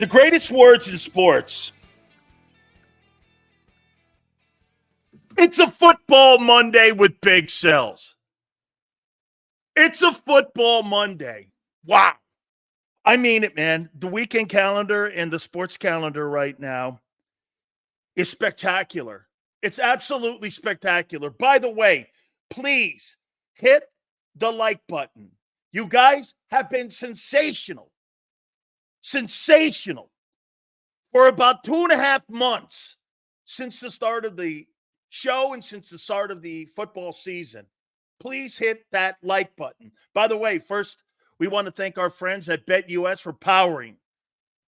The greatest words in sports. It's a football Monday with big sells. It's a football Monday. Wow. I mean it, man. The weekend calendar and the sports calendar right now is spectacular. It's absolutely spectacular. By the way, please hit the like button. You guys have been sensational. Sensational. For about 2.5 months since the start of the show and since the start of the football season. Please hit that like button. By the way, first, we want to thank our friends at BetUS for powering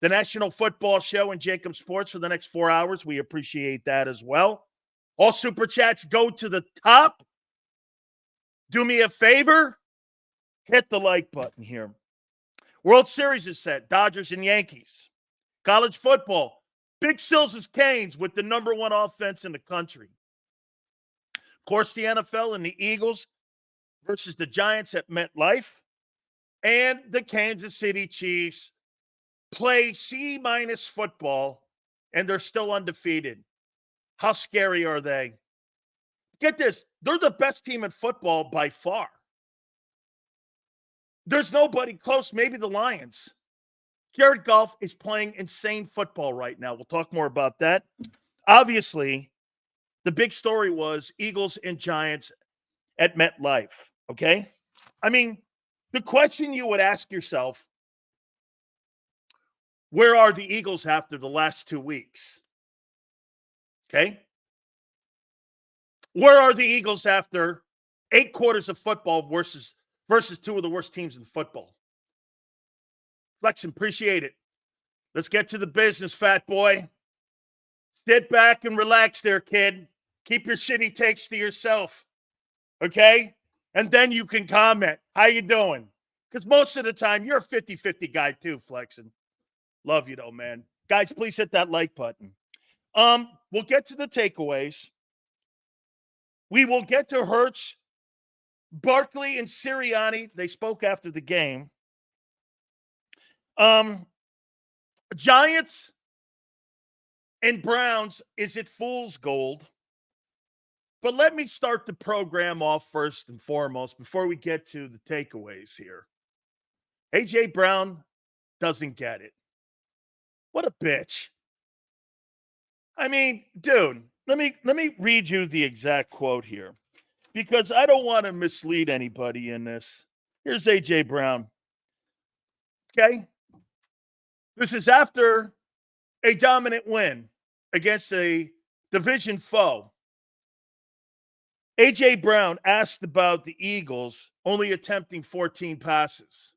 the National Football Show and JAKIB Sports for the next 4 hours. We appreciate that as well. All super chats go to the top. Do me a favor, hit the like button here. World Series is set, Dodgers and Yankees. College football, Big Sills' Canes with the number one offense in the country. Of course, the NFL and the Eagles versus the Giants at MetLife. And the Kansas City Chiefs play C- football, and they're still undefeated. How scary are they? Get this, they're the best team in football by far. There's nobody close, maybe the Lions. Jared Goff is playing insane football right now. We'll talk more about that. Obviously, the big story was Eagles and Giants at MetLife, okay? I mean, the question you would ask yourself, where are the Eagles after the last 2 weeks? Okay? Where are the Eagles after 8 quarters of football versus 2 of the worst teams in football? Flexen, appreciate it. Let's get to the business, fat boy. Sit back and relax there, kid. Keep your shitty takes to yourself, okay? And then you can comment. How you doing? Because most of the time, you're a 50-50 guy too, Flexen. Love you, though, man. Guys, please hit that like button. We'll get to the takeaways. We will get to Hurts, Barkley, and Sirianni. They spoke after the game. Giants and Browns, is it fool's gold? But let me start the program off first and foremost before we get to the takeaways here. A.J. Brown doesn't get it. What a bitch. I mean, dude, let me read you the exact quote here because I don't want to mislead anybody in this. Here's A.J. Brown. Okay? This is after a dominant win against a division foe. A.J. Brown asked about the Eagles only attempting 14 passes.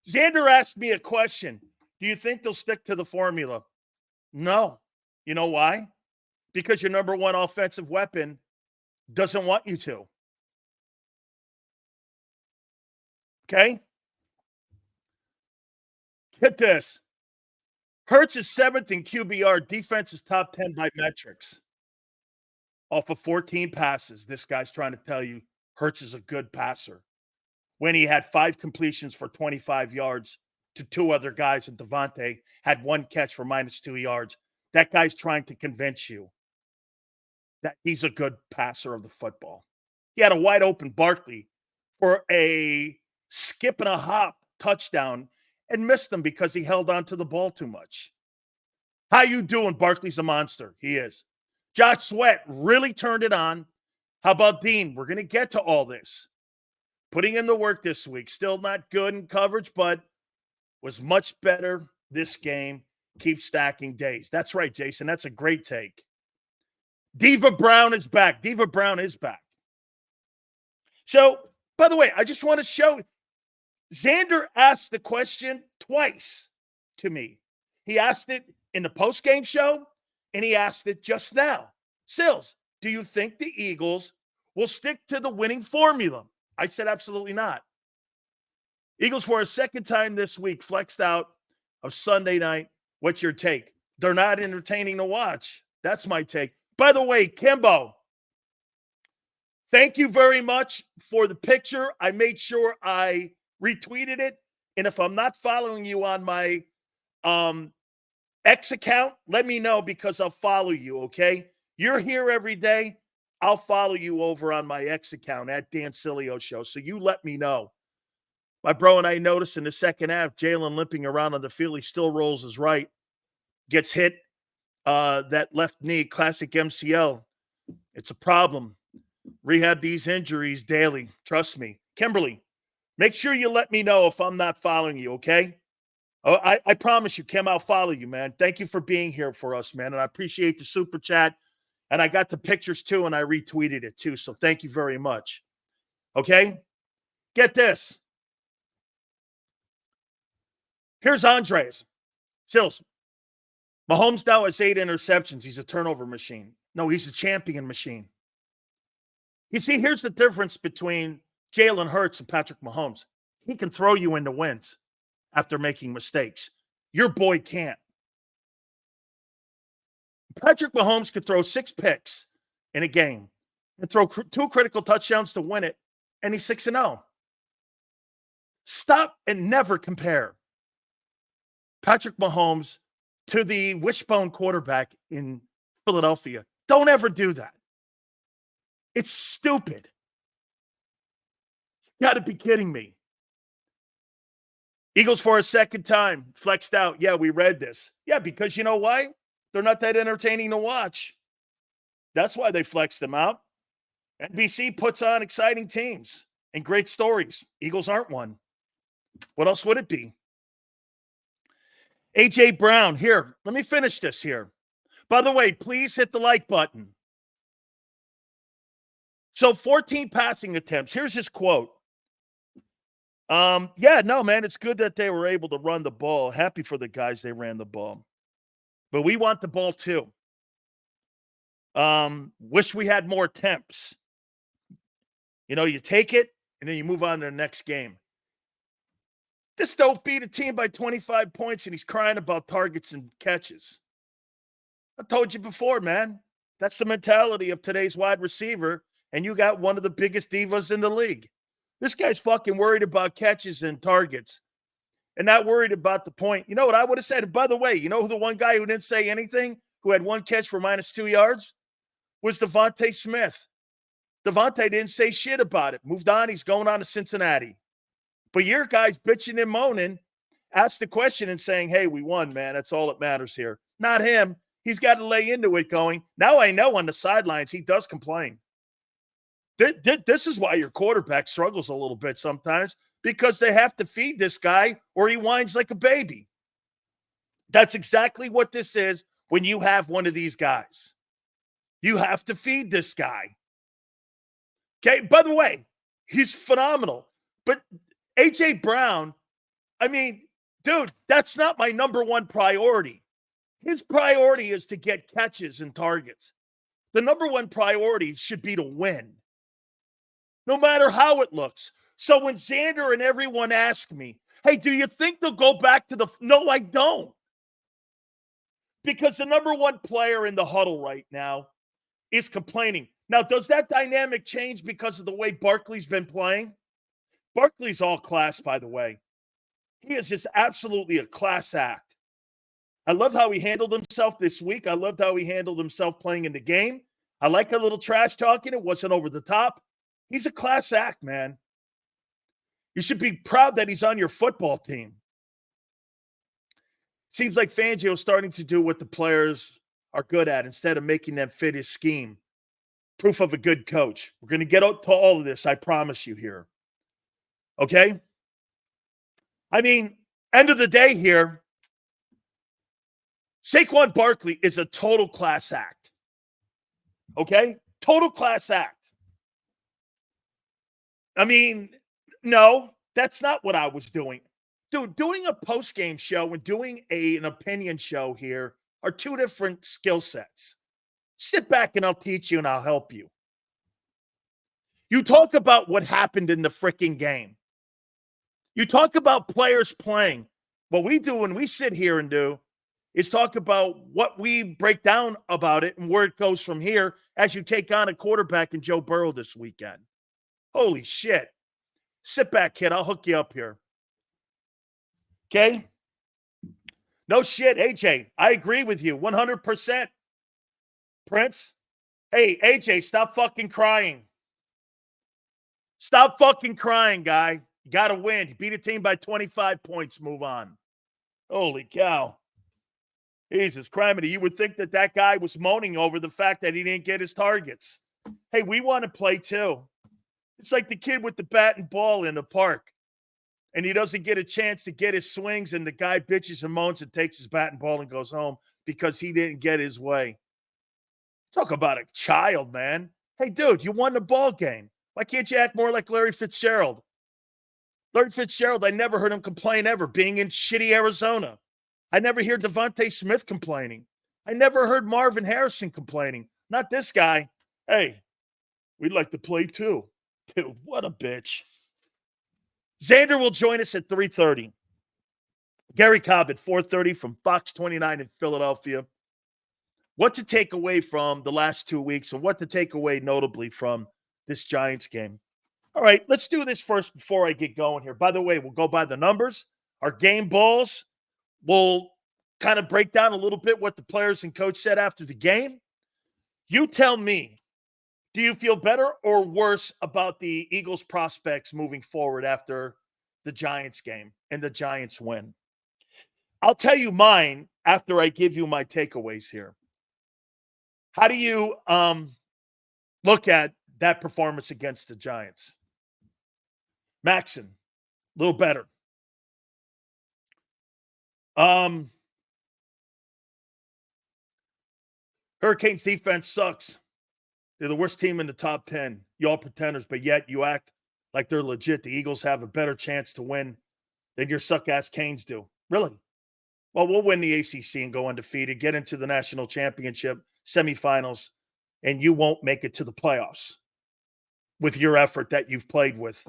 Xander asked me a question. Do you think they'll stick to the formula? No. You know why? Because your number one offensive weapon doesn't want you to. Okay? Get this. Hurts is 7th in QBR. Defense is top 10 by metrics. Off of 14 passes, this guy's trying to tell you Hurts is a good passer. When he had 5 completions for 25 yards to 2 other guys, and Devontae had 1 catch for -2 yards. That guy's trying to convince you that he's a good passer of the football. He had a wide open Barkley for a skip and a hop touchdown and missed him because he held on to the ball too much. How you doing? Barkley's a monster. He is. Josh Sweat really turned it on. How about Dean? We're going to get to all this. Putting in the work this week. Still not good in coverage, but was much better this game. Keep stacking days. That's right, Jason. That's a great take. Diva Brown is back. Diva Brown is back. So, by the way, I just want to show Xander asked the question twice to me. He asked it in the postgame show, and he asked it just now. Sills, do you think the Eagles will stick to the winning formula? I said absolutely not. Eagles for a second time this week flexed out of Sunday night. What's your take? They're not entertaining to watch. That's my take. By the way, Kimbo, thank you very much for the picture. I made sure I retweeted it. And if I'm not following you on my X account, let me know because I'll follow you, okay? You're here every day. I'll follow you over on my X account at Dan Sileo Show. So you let me know. My bro and I noticed in the second half, Jalen limping around on the field. He still rolls his right, gets hit that left knee, classic MCL. It's a problem. Rehab these injuries daily. Trust me. Kimberly, make sure you let me know if I'm not following you, okay? Oh, I promise you, Kim, I'll follow you, man. Thank you for being here for us, man. And I appreciate the super chat. And I got the pictures too, and I retweeted it too. So thank you very much. Okay? Get this. Here's Andres. Sills. Mahomes now has 8 interceptions. He's a turnover machine. No, he's a champion machine. You see, here's the difference between Jalen Hurts and Patrick Mahomes. He can throw you into wins after making mistakes. Your boy can't. Patrick Mahomes could throw 6 picks in a game and throw 2 critical touchdowns to win it, and he's 6-0. Stop and never compare Patrick Mahomes to the wishbone quarterback in Philadelphia. Don't ever do that. It's stupid. You got to be kidding me. Eagles for a second time, flexed out. Yeah, we read this. Yeah, because you know why? They're not that entertaining to watch. That's why they flexed them out. NBC puts on exciting teams and great stories. Eagles aren't one. What else would it be? A.J. Brown, here, let me finish this here. By the way, please hit the like button. So 14 passing attempts. Here's his quote. Yeah, no, man, it's good that they were able to run the ball. Happy for the guys they ran the ball. But we want the ball too. Wish we had more attempts. You know, you take it, and then you move on to the next game. This don't beat a team by 25 points, and he's crying about targets and catches. I told you before, man. That's the mentality of today's wide receiver, and you got one of the biggest divas in the league. This guy's fucking worried about catches and targets and not worried about the point. You know what I would have said? And by the way, you know who the one guy who didn't say anything, who had 1 catch for -2 yards, was Devontae Smith. Devontae didn't say shit about it. Moved on. He's going on to Cincinnati. But your guys bitching and moaning, asked the question and saying, hey, we won, man. That's all that matters here. Not him. He's got to lay into it going, now I know on the sidelines he does complain. This is why your quarterback struggles a little bit sometimes, because they have to feed this guy or he whines like a baby. That's exactly what this is when you have one of these guys. You have to feed this guy. Okay, by the way, he's phenomenal. But A.J. Brown, I mean, dude, that's not my number one priority. His priority is to get catches and targets. The number one priority should be to win, no matter how it looks. So when Xander and everyone ask me, hey, do you think they'll go back to no, I don't. Because the number one player in the huddle right now is complaining. Now, does that dynamic change because of the way Barkley's been playing? Barkley's all class, by the way. He is just absolutely a class act. I love how he handled himself this week. I loved how he handled himself playing in the game. I like a little trash talking. It wasn't over the top. He's a class act, man. You should be proud that he's on your football team. Seems like Fangio's starting to do what the players are good at instead of making them fit his scheme. Proof of a good coach. We're going to get to all of this, I promise you here. Okay? I mean, end of the day here, Saquon Barkley is a total class act. Okay? Total class act. I mean, no, that's not what I was doing. Dude, doing a post-game show and doing an opinion show here are 2 different skill sets. Sit back and I'll teach you and I'll help you. You talk about what happened in the freaking game. You talk about players playing. What we do when we sit here and do is talk about what we break down about it and where it goes from here as you take on a quarterback in Joe Burrow this weekend. Holy shit. Sit back, kid. I'll hook you up here. Okay? No shit, AJ. I agree with you 100%. Prince. Hey, AJ, stop fucking crying. Stop fucking crying, guy. You got to win. You beat a team by 25 points. Move on. Holy cow. Jesus Christ. You would think that that guy was moaning over the fact that he didn't get his targets. Hey, we want to play too. It's like the kid with the bat and ball in the park, and he doesn't get a chance to get his swings, and the guy bitches and moans and takes his bat and ball and goes home because he didn't get his way. Talk about a child, man. Hey, dude, you won the ball game. Why can't you act more like Larry Fitzgerald? Larry Fitzgerald, I never heard him complain ever, being in shitty Arizona. I never hear Devontae Smith complaining. I never heard Marvin Harrison complaining. Not this guy. Hey, we'd like to play too. Dude, what a bitch. Xander will join us at 3:30. Gary Cobb at 4:30 from Fox 29 in Philadelphia. What to take away from the last 2 weeks and what to take away notably from this Giants game. All right, let's do this first before I get going here. By the way, we'll go by the numbers. Our game balls will kind of break down a little bit what the players and coach said after the game. You tell me, do you feel better or worse about the Eagles' prospects moving forward after the Giants game and the Giants win? I'll tell you mine after I give you my takeaways here. How do you look at that performance against the Giants? Maxon, a little better. Hurricanes defense sucks. They're the worst team in the top 10. Y'all pretenders, but yet you act like they're legit. The Eagles have a better chance to win than your suck-ass Canes do. Really? Well, we'll win the ACC and go undefeated, get into the national championship semifinals, and you won't make it to the playoffs with your effort that you've played with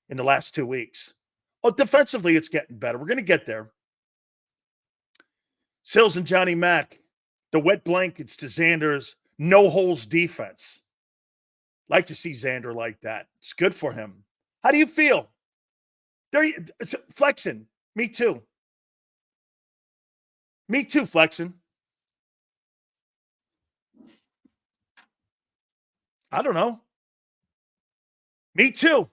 in the last 2 weeks. Oh, defensively, it's getting better. We're going to get there. Sills and Johnny Mack, the wet blankets to Xander's no-holes defense. Like to see Xander like that. It's good for him. How do you feel? Flexing. Me too. Me too, Flexing. I don't know. Me too.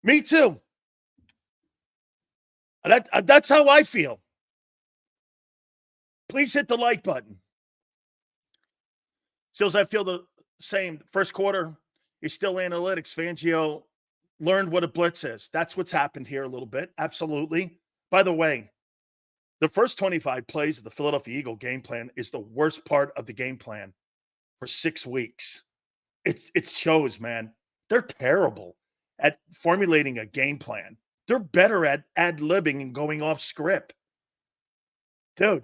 Me too. That's how I feel. Please hit the like button. Sills, I feel the same. First quarter is still analytics. Fangio learned what a blitz is. That's what's happened here a little bit. Absolutely. By the way, the first 25 plays of the Philadelphia Eagle game plan is the worst part of the game plan for 6 weeks. It shows, man. They're terrible at formulating a game plan. They're better at ad-libbing and going off script. Dude,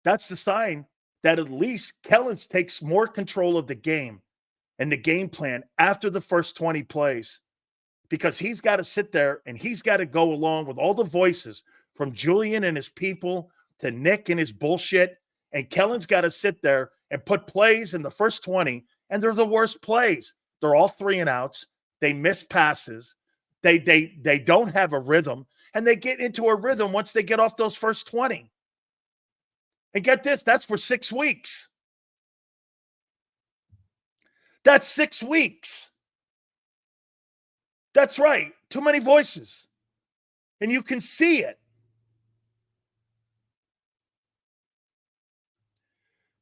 that's the sign that at least Kellens takes more control of the game and the game plan after the first 20 plays, because he's got to sit there and he's got to go along with all the voices from Julian and his people to Nick and his bullshit. And Kellen's got to sit there and put plays in the first 20, and they're the worst plays. They're all 3 and outs. They miss passes. They don't have a rhythm, and they get into a rhythm once they get off those first 20. And get this, that's for 6 weeks. That's 6 weeks. That's right. Too many voices. And you can see it.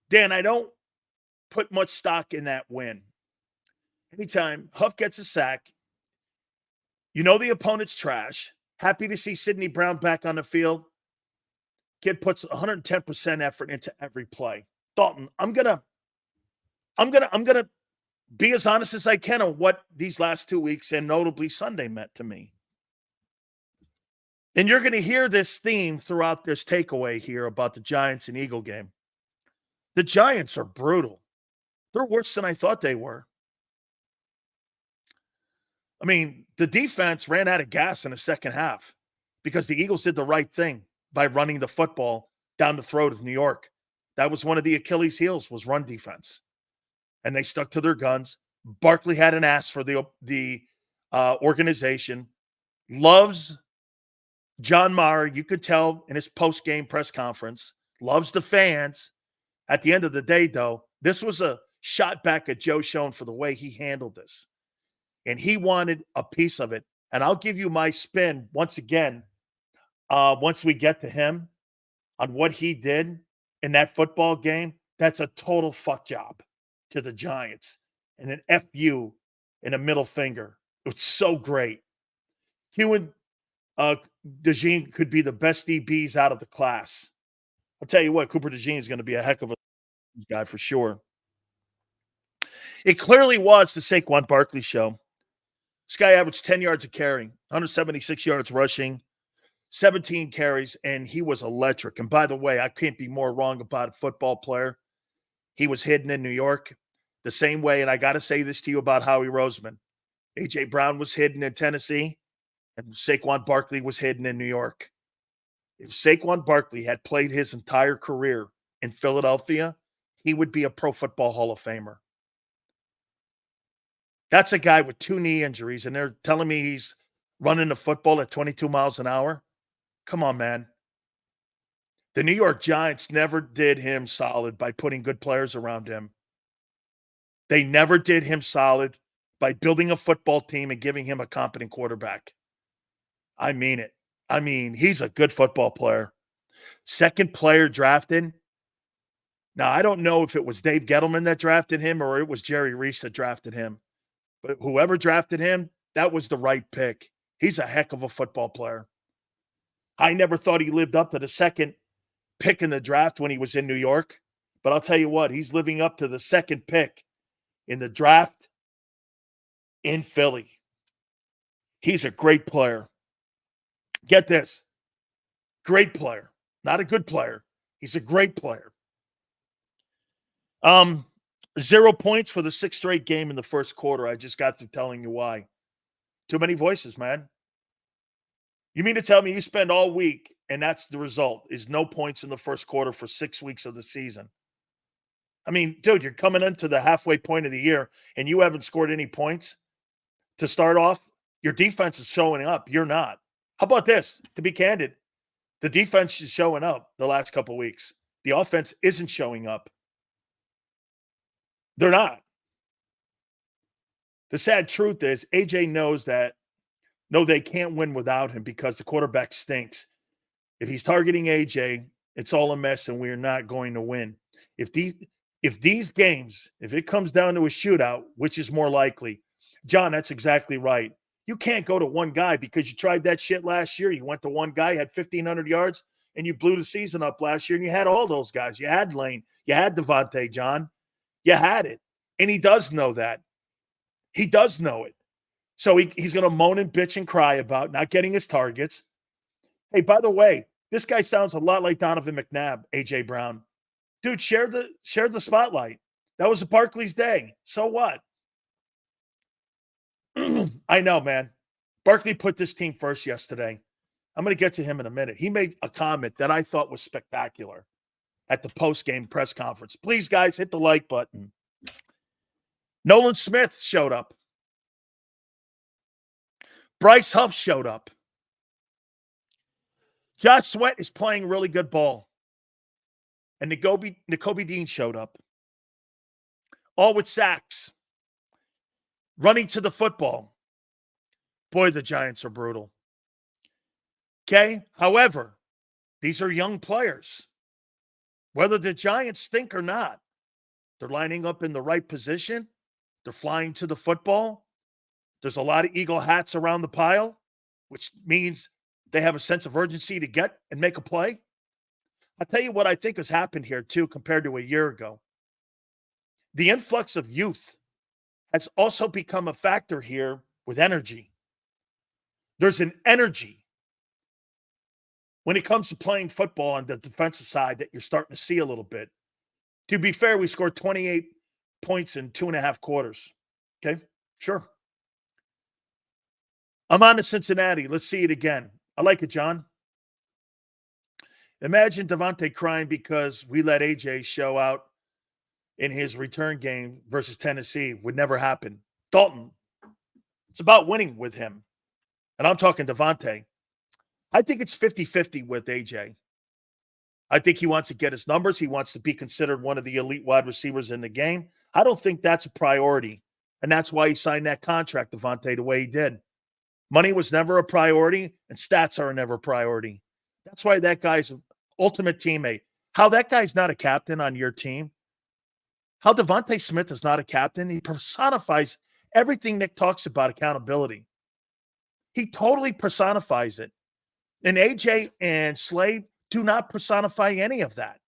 Dan, I don't put much stock in that win. Anytime Huff gets a sack, you know the opponent's trash. Happy to see Sidney Brown back on the field. Kid puts 110% effort into every play. Dalton, I'm gonna be as honest as I can on what these last 2 weeks and notably Sunday meant to me. And you're going to hear this theme throughout this takeaway here about the Giants and Eagle game. The Giants are brutal. They're worse than I thought they were. I mean, the defense ran out of gas in the second half because the Eagles did the right thing by running the football down the throat of New York. That was one of the Achilles' heels, was run defense. And they stuck to their guns. Barkley had an ass for the organization. Loves John Mara, you could tell in his post-game press conference, loves the fans. At the end of the day, though, this was a shot back at Joe Schoen for the way he handled this. And he wanted a piece of it. And I'll give you my spin once again, once we get to him on what he did in that football game. That's a total fuck job to the Giants and an FU and a middle finger. It's so great. Hugh and DeJean could be the best DBs out of the class. I'll tell you what, Cooper DeJean is going to be a heck of a guy for sure. It clearly was the Saquon Barkley show. This guy averaged 10 yards a carry, 176 yards rushing, 17 carries, and he was electric. And by the way, I can't be more wrong about a football player. He was hidden in New York the same way, and I got to say this to you about Howie Roseman. A.J. Brown was hidden in Tennessee, and Saquon Barkley was hidden in New York. If Saquon Barkley had played his entire career in Philadelphia, he would be a Pro Football Hall of Famer. That's a guy with 2 knee injuries, and they're telling me he's running the football at 22 miles an hour. Come on, man. The New York Giants never did him solid by putting good players around him. They never did him solid by building a football team and giving him a competent quarterback. I mean it. I mean, he's a good football player. Second player drafted. Now, I don't know if it was Dave Gettleman that drafted him or it was Jerry Reese that drafted him. But whoever drafted him, that was the right pick. He's a heck of a football player. I never thought he lived up to the second pick in the draft when he was in New York. But I'll tell you what, he's living up to the second pick in the draft in Philly. He's a great player. Get this. Great player. Not a good player. He's a great player. 0 points for the 6th straight game in the first quarter. I just got through telling you why. Too many voices, man. You mean to tell me you spend all week and that's the result, is no points in the first quarter for 6 weeks of the season? I mean, dude, you're coming into the halfway point of the year and you haven't scored any points to start off. Your defense is showing up. You're not. How about this? To be candid, the defense is showing up the last couple of weeks. The offense isn't showing up. They're not. The sad truth is AJ knows that, no, they can't win without him because the quarterback stinks. If he's targeting AJ, it's all a mess and we're not going to win. If these games, if it comes down to a shootout, which is more likely, John, that's exactly right. You can't go to one guy because you tried that shit last year. You went to one guy, had 1,500 yards, and you blew the season up last year, and you had all those guys. You had Lane. You had Devontae, John. You had it. And he does know that. He does know it. So he's going to moan and bitch and cry about not getting his targets. Hey, by the way, this guy sounds a lot like Donovan McNabb, A.J. Brown. Dude, share the spotlight. That was Barkley's day. So what? I know, man. Barkley put this team first yesterday. I'm going to get to him in a minute. He made a comment that I thought was spectacular at the post-game press conference. Please, guys, hit the like button. Nolan Smith showed up. Bryce Huff showed up. Josh Sweat is playing really good ball. And Nakobe Dean showed up. All with sacks. Running to the football. Boy, the Giants are brutal. Okay? However, these are young players. Whether the Giants stink or not, they're lining up in the right position. They're flying to the football. There's a lot of Eagle hats around the pile, which means they have a sense of urgency to get and make a play. I'll tell you what I think has happened here, too, compared to a year ago. The influx of youth has also become a factor here with energy. There's an energy when it comes to playing football on the defensive side that you're starting to see a little bit. To be fair, we scored 28 points in 2.5 quarters. Okay, sure. I'm on to Cincinnati. Let's see it again. I like it, John. Imagine Devontae crying because we let AJ show out in his return game versus Tennessee. Would never happen. Dalton, it's about winning with him. And I'm talking Devontae. I think it's 50-50 with AJ. I think he wants to get his numbers. He wants to be considered one of the elite wide receivers in the game. I don't think that's a priority. And that's why he signed that contract, Devontae, the way he did. Money was never a priority, and stats are never a priority. That's why that guy's an ultimate teammate. How that guy's not a captain on your team, how Devontae Smith is not a captain, he personifies everything Nick talks about accountability. He totally personifies it. And AJ and Slade do not personify any of that.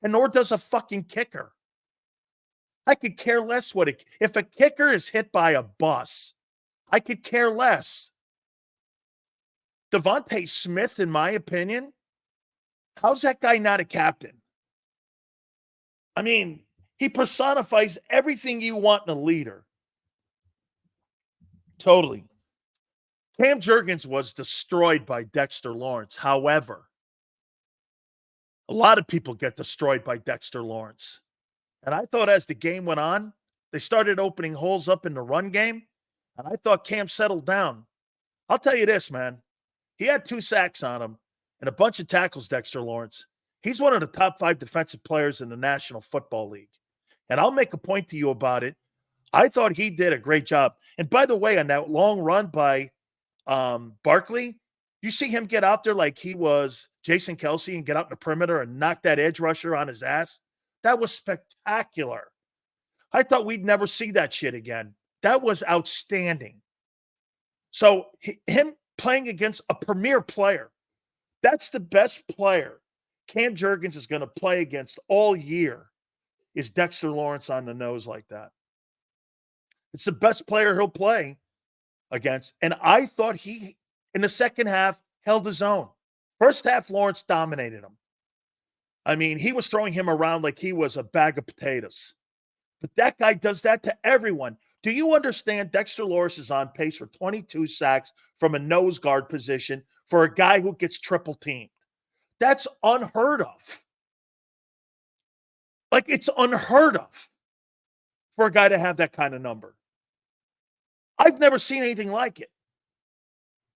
And nor does a fucking kicker. I could care less if a kicker is hit by a bus, I could care less. Devontae Smith, in my opinion, how's that guy not a captain? I mean, he personifies everything you want in a leader. Totally. Cam Jurgens was destroyed by Dexter Lawrence. However, a lot of people get destroyed by Dexter Lawrence. And I thought as the game went on, they started opening holes up in the run game, and I thought Cam settled down. I'll tell you this, man. He had 2 sacks on him and a bunch of tackles, Dexter Lawrence. He's one of the top 5 defensive players in the National Football League. And I'll make a point to you about it. I thought he did a great job. And by the way, on that long run by Barkley, you see him get out there like he was Jason Kelsey and get out in the perimeter and knock that edge rusher on his ass. That was spectacular. I thought we'd never see that shit again. That was outstanding. So him playing against a premier player, that's the best player Cam Jurgens is going to play against all year, is Dexter Lawrence on the nose like that. It's the best player he'll play against. And I thought he, in the second half, held his own. First half, Lawrence dominated him. I mean, he was throwing him around like he was a bag of potatoes. But that guy does that to everyone. Do you understand Dexter Lawrence is on pace for 22 sacks from a nose guard position for a guy who gets triple teamed? That's unheard of. Like, it's unheard of for a guy to have that kind of number. I've never seen anything like it.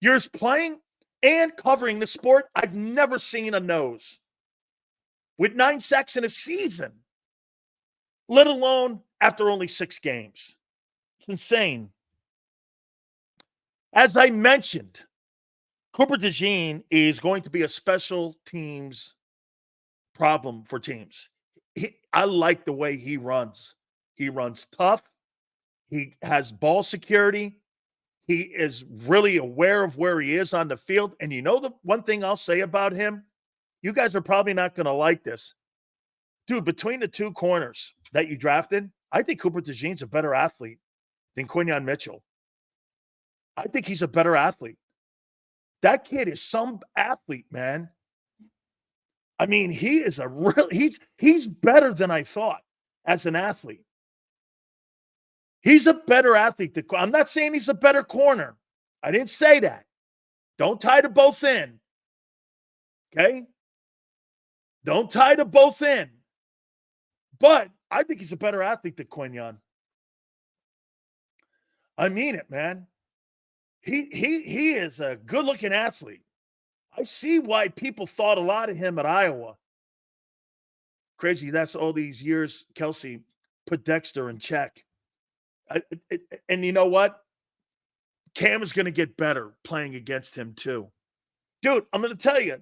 Yours playing and covering the sport, I've never seen a nose with 9 sacks in a season, let alone after only 6 games. It's insane. As I mentioned, Cooper DeJean is going to be a special teams problem for teams. I like the way he runs. He runs tough. He has ball security. He is really aware of where he is on the field. And you know the one thing I'll say about him? You guys are probably not going to like this. Dude, between the 2 corners that you drafted, I think Cooper DeJean's a better athlete than Quinyon Mitchell. I think he's a better athlete. That kid is some athlete, man. I mean, he is he's better than I thought as an athlete. He's a better athlete. I'm not saying he's a better corner. I didn't say that. Don't tie to both in. Okay? Don't tie to both in. But I think he's a better athlete than Quinyon. I mean it, man. He is a good-looking athlete. I see why people thought a lot of him at Iowa. Crazy, that's all these years Kelsey put Dexter in check. And you know what? Cam is going to get better playing against him too. Dude, I'm going to tell you,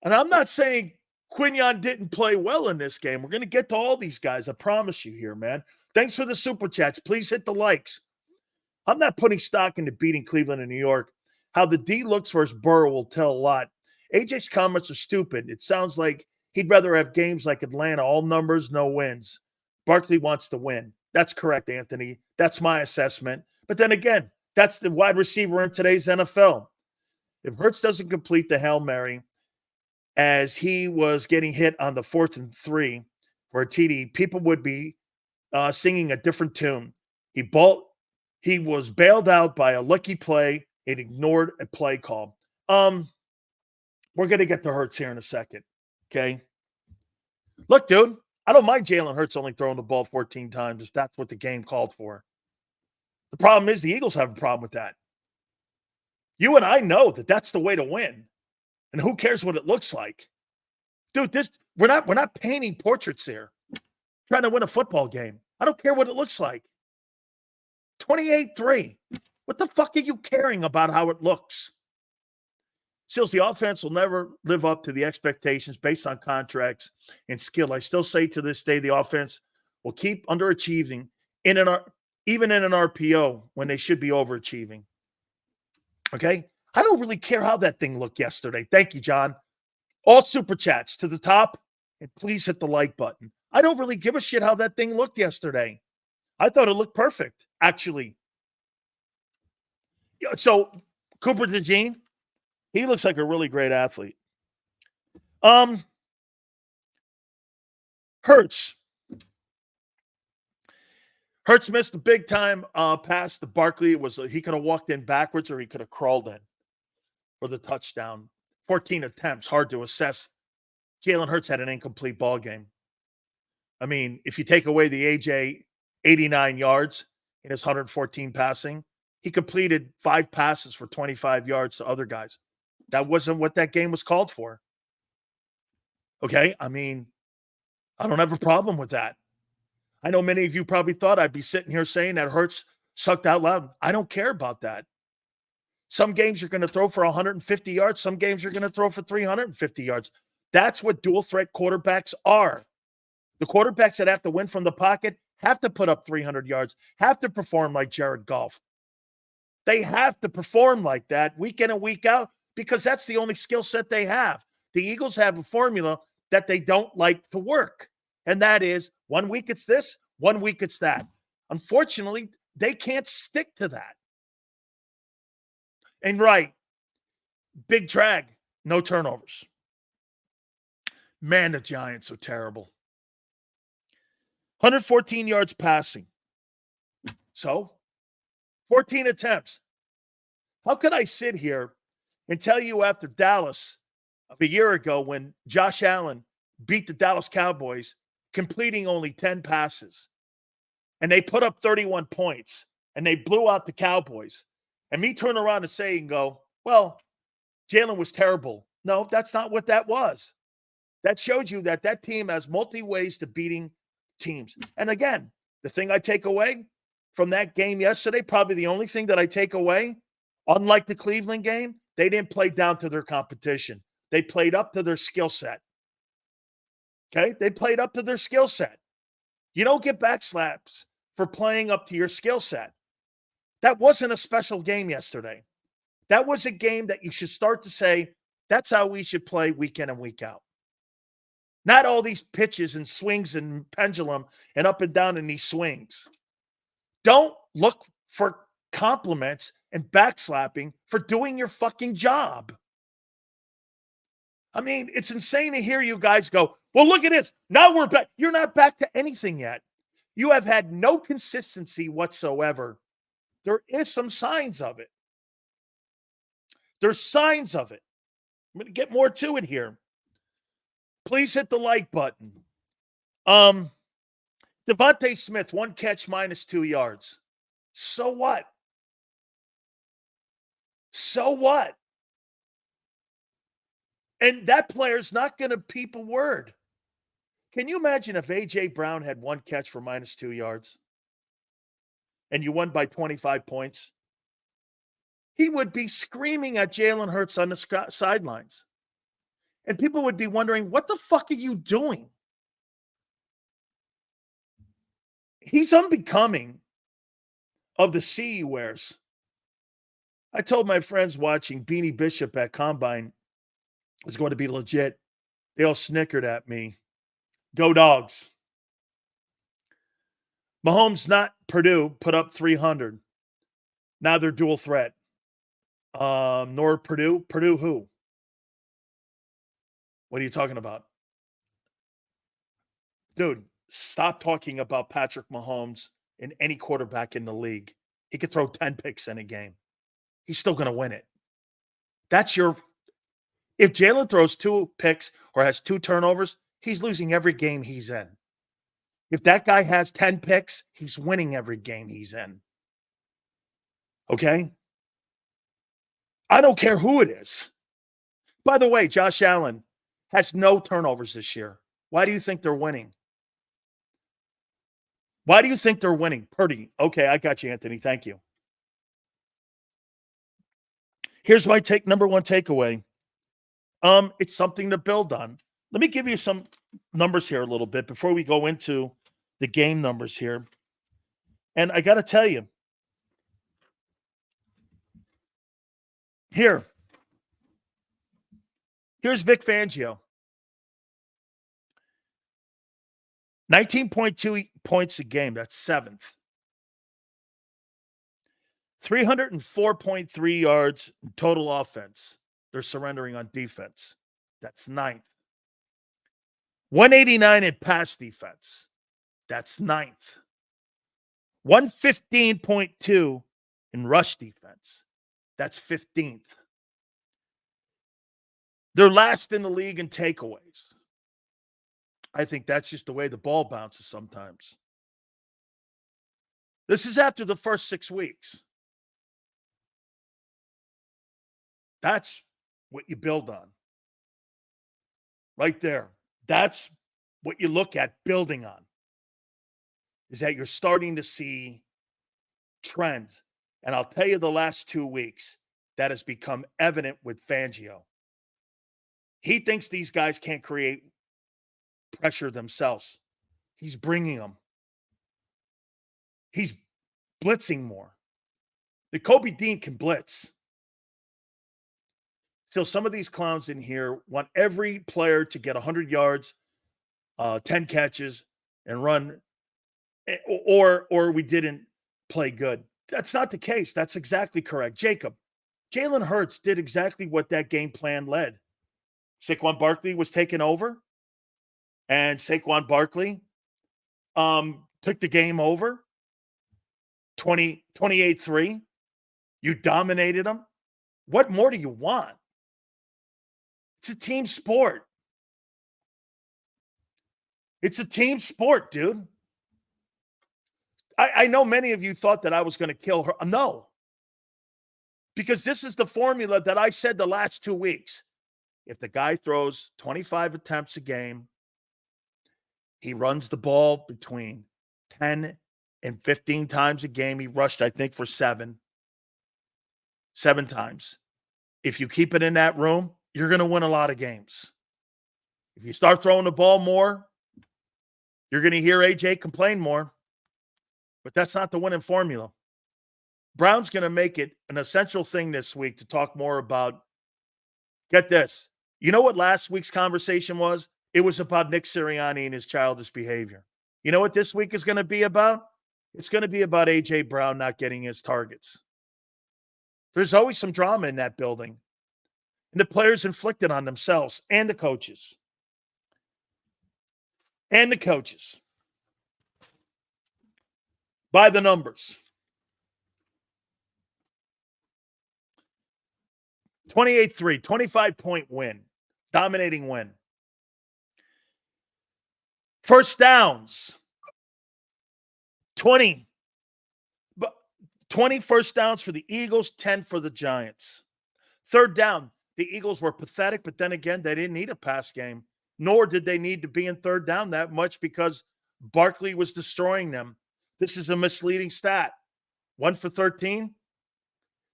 and I'm not saying Quinyon didn't play well in this game. We're going to get to all these guys. I promise you here, man. Thanks for the super chats. Please hit the likes. I'm not putting stock into beating Cleveland and New York. How the D looks versus Burrow will tell a lot. AJ's comments are stupid. It sounds like he'd rather have games like Atlanta, all numbers, no wins. Barkley wants to win. That's correct, Anthony. That's my assessment. But then again, that's the wide receiver in today's NFL. If Hurts doesn't complete the Hail Mary as he was getting hit on the 4th and 3 for a TD, people would be singing a different tune. He was bailed out by a lucky play. It ignored a play call. We're going to get to Hurts here in a second, okay? Look, dude, I don't mind Jalen Hurts only throwing the ball 14 times if that's what the game called for. The problem is the Eagles have a problem with that. You and I know that that's the way to win. And who cares what it looks like? Dude, we're not painting portraits here. Trying to win a football game. I don't care what it looks like. 28-3. What the fuck are you caring about how it looks? Seals, the offense will never live up to the expectations based on contracts and skill. I still say to this day the offense will keep underachieving even in an RPO when they should be overachieving. Okay? I don't really care how that thing looked yesterday. Thank you, John. All super chats to the top, and please hit the like button. I don't really give a shit how that thing looked yesterday. I thought it looked perfect, actually. So, Cooper DeJean, he looks like a really great athlete. Hurts. Hurts missed a big time pass to Barkley. He could have walked in backwards or he could have crawled in for the touchdown. 14 attempts, hard to assess. Jalen Hurts had an incomplete ball game. I mean, if you take away the AJ 89 yards in his 114 passing, he completed 5 passes for 25 yards to other guys. That wasn't what that game was called for. Okay? I mean, I don't have a problem with that. I know many of you probably thought I'd be sitting here saying that Hurts sucked out loud. I don't care about that. Some games you're going to throw for 150 yards. Some games you're going to throw for 350 yards. That's what dual threat quarterbacks are. The quarterbacks that have to win from the pocket have to put up 300 yards, have to perform like Jared Goff. They have to perform like that week in and week out because that's the only skill set they have. The Eagles have a formula that they don't like to work, and that is 1 week it's this, 1 week it's that. Unfortunately, they can't stick to that. And right, big drag, no turnovers. Man, the Giants are terrible. 114 yards passing. So, 14 attempts. How could I sit here and tell you after Dallas of a year ago when Josh Allen beat the Dallas Cowboys, completing only 10 passes, and they put up 31 points, and they blew out the Cowboys, and me turn around and say and go, well, Jalen was terrible. No, that's not what that was. That showed you that that team has multi-ways to beating teams. And again, the thing I take away from that game yesterday, probably the only thing that I take away, unlike the Cleveland game, they didn't play down to their competition. They played up to their skill set. Okay? They played up to their skill set. You don't get back slaps for playing up to your skill set. That wasn't a special game yesterday. That was a game that you should start to say, that's how we should play week in and week out. Not all these pitches and swings and pendulum and up and down in these swings. Don't look for compliments and backslapping for doing your fucking job. I mean, it's insane to hear you guys go, well, look at this. Now we're back. You're not back to anything yet. You have had no consistency whatsoever. There is some signs of it. There's signs of it. I'm going to get more to it here. Please hit the like button. Devontae Smith, 1 catch, -2 yards. So what? So what? And that player's not going to peep a word. Can you imagine if A.J. Brown had 1 catch for -2 yards and you won by 25 points? He would be screaming at Jalen Hurts on the sidelines. And people would be wondering, what the fuck are you doing? He's unbecoming of the C he wears. I told my friends watching Beanie Bishop at Combine was going to be legit. They all snickered at me. Go Dogs. Mahomes, not Purdue, put up 300. Now they're dual threat. Nor Purdue. Purdue who? What are you talking about? Dude, stop talking about Patrick Mahomes and any quarterback in the league. He could throw 10 picks in a game. He's still going to win it. If Jalen throws 2 picks or has 2 turnovers, he's losing every game he's in. If that guy has 10 picks, he's winning every game he's in. Okay? I don't care who it is. By the way, Josh Allen has no turnovers this year. Why do you think they're winning? Why do you think they're winning? Purdy. Okay, I got you, Anthony. Thank you. Here's my number one takeaway. It's something to build on. Let me give you some numbers here a little bit before we go into the game numbers here. And I got to tell you, here's Vic Fangio. 19.2 points a game. That's 7th. 304.3 yards in total offense. They're surrendering on defense. That's 9th. 189 in pass defense. That's 9th. 115.2 in rush defense. That's 15th. They're last in the league in takeaways. I think that's just the way the ball bounces sometimes. This is after the first 6 weeks. That's what you build on. Right there. That's what you look at building on. Is that you're starting to see trends. And I'll tell you the last 2 weeks, that has become evident with Fangio. He thinks these guys can't create pressure themselves. He's bringing them. He's blitzing more. Nakobe Dean can blitz. So some of these clowns in here want every player to get 100 yards, 10 catches, and run, or we didn't play good. That's not the case. That's exactly correct. Jacob, Jalen Hurts did exactly what that game plan led. Saquon Barkley was taken over, and Saquon Barkley took the game over 28-3. You dominated them. What more do you want? It's a team sport. It's a team sport, dude. I know many of you thought that I was going to kill her. No. Because this is the formula that I said the last 2 weeks. If the guy throws 25 attempts a game, he runs the ball between 10 and 15 times a game. He rushed, I think, for 7 times. If you keep it in that room, you're going to win a lot of games. If you start throwing the ball more, you're going to hear AJ complain more. But that's not the winning formula. Brown's going to make it an essential thing this week to talk more about, get this. You know what last week's conversation was? It was about Nick Sirianni and his childish behavior. You know what this week is going to be about? It's going to be about AJ Brown not getting his targets. There's always some drama in that building. And the players inflict it on themselves and the coaches. And the coaches. By the numbers. 28-3, 25-point win. Dominating win. First downs. 20 first downs for the Eagles, 10 for the Giants. Third down. The Eagles were pathetic, but then again, they didn't need a pass game, nor did they need to be in third down that much because Barkley was destroying them. This is a misleading stat. 1 for 13.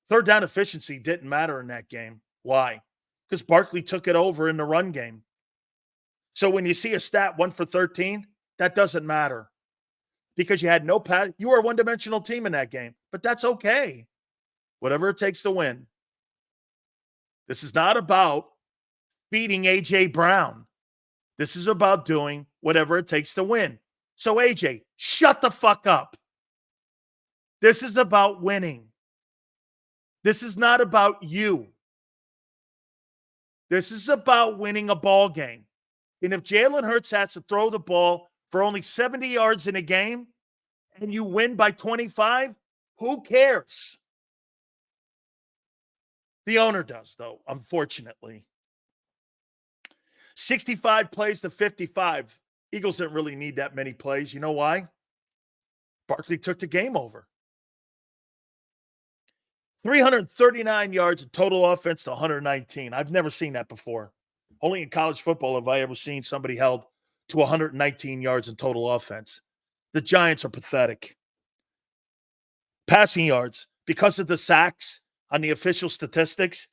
Third down efficiency didn't matter in that game. Why? Because Barkley took it over in the run game. So when you see a stat 1 for 13, that doesn't matter because you had no pass. You were a one-dimensional team in that game, but that's okay. Whatever it takes to win. This is not about beating A.J. Brown. This is about doing whatever it takes to win. So, A.J., shut the fuck up. This is about winning. This is not about you. This is about winning a ball game. And if Jalen Hurts has to throw the ball for only 70 yards in a game and you win by 25, who cares? The owner does, though, unfortunately. 65 plays to 55. Eagles didn't really need that many plays. You know why? Barkley took the game over. 339 yards of total offense to 119. I've never seen that before. Only in college football have I ever seen somebody held to 119 yards in total offense. The Giants are pathetic. Passing yards, because of the sacks on the official statistics,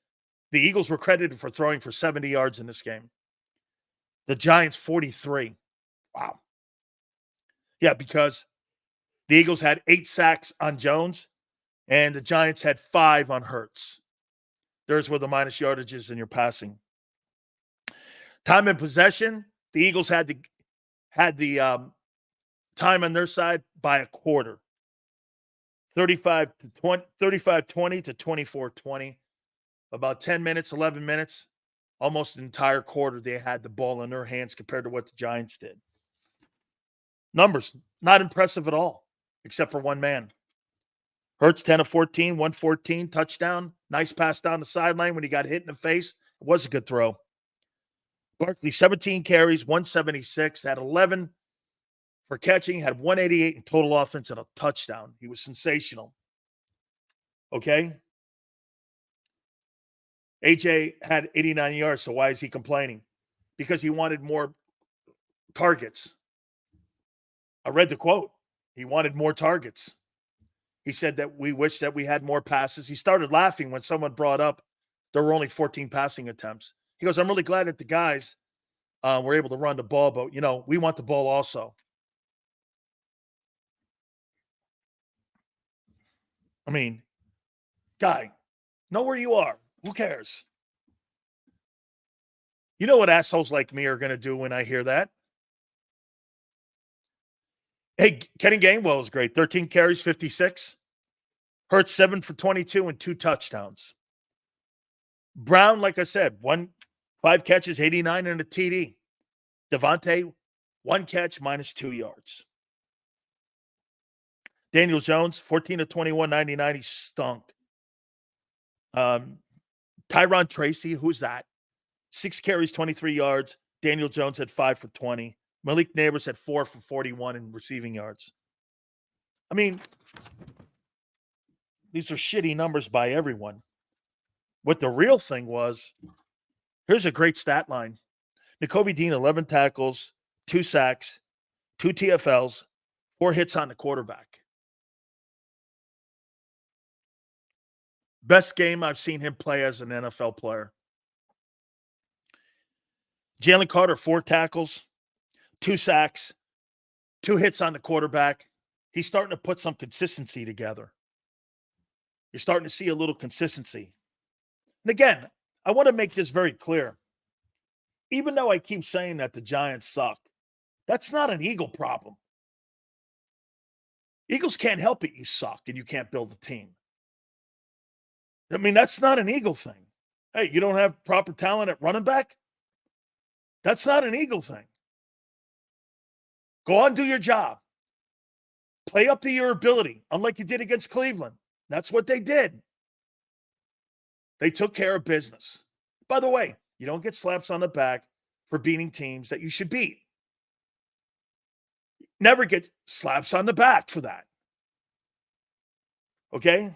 the Eagles were credited for throwing for 70 yards in this game. The Giants, 43. Wow. Yeah, because the Eagles had 8 sacks on Jones, and the Giants had 5 on Hurts. There's where the minus yardages in your passing. Time in possession, the Eagles had the time on their side by a quarter. 35-20 to 24-20. About 10 minutes, 11 minutes, almost an entire quarter they had the ball in their hands compared to what the Giants did. Numbers, not impressive at all, except for one man. Hurts 10 of 14, 114, touchdown. Nice pass down the sideline when he got hit in the face. It was a good throw. Barkley, 17 carries, 176, had 11 for catching, had 188 in total offense and a touchdown. He was sensational. Okay? AJ had 89 yards, so why is he complaining? Because he wanted more targets. I read the quote. He wanted more targets. He said that we wish that we had more passes. He started laughing when someone brought up there were only 14 passing attempts. He goes, I'm really glad that the guys were able to run the ball, but, we want the ball also. I mean, guy, know where you are. Who cares? You know what assholes like me are going to do when I hear that? Hey, Kenny Gainwell is great. 13 carries, 56. Hurts 7 for 22 and 2 touchdowns. Brown, like I said, 5 catches, 89 and a TD. Devontae, 1 catch, minus 2 yards. Daniel Jones, 14 of 21, 99. He stunk. Tyron Tracy, who's that? 6 carries, 23 yards. Daniel Jones had 5 for 20. Malik Neighbors had 4 for 41 in receiving yards. I mean, these are shitty numbers by everyone. What the real thing was, here's a great stat line. Nakobe Dean, 11 tackles, 2 sacks, 2 TFLs, 4 hits on the quarterback. Best game I've seen him play as an NFL player. Jalen Carter, 4 tackles, 2 sacks, 2 hits on the quarterback. He's starting to put some consistency together. You're starting to see a little consistency. And again, I want to make this very clear. Even though I keep saying that the Giants suck, that's not an Eagle problem. Eagles can't help it you suck and you can't build a team. I mean, that's not an Eagle thing. Hey, you don't have proper talent at running back? That's not an Eagle thing. Go on, do your job. Play up to your ability, unlike you did against Cleveland. That's what they did. They took care of business. By the way, you don't get slaps on the back for beating teams that you should beat. Never get slaps on the back for that. Okay?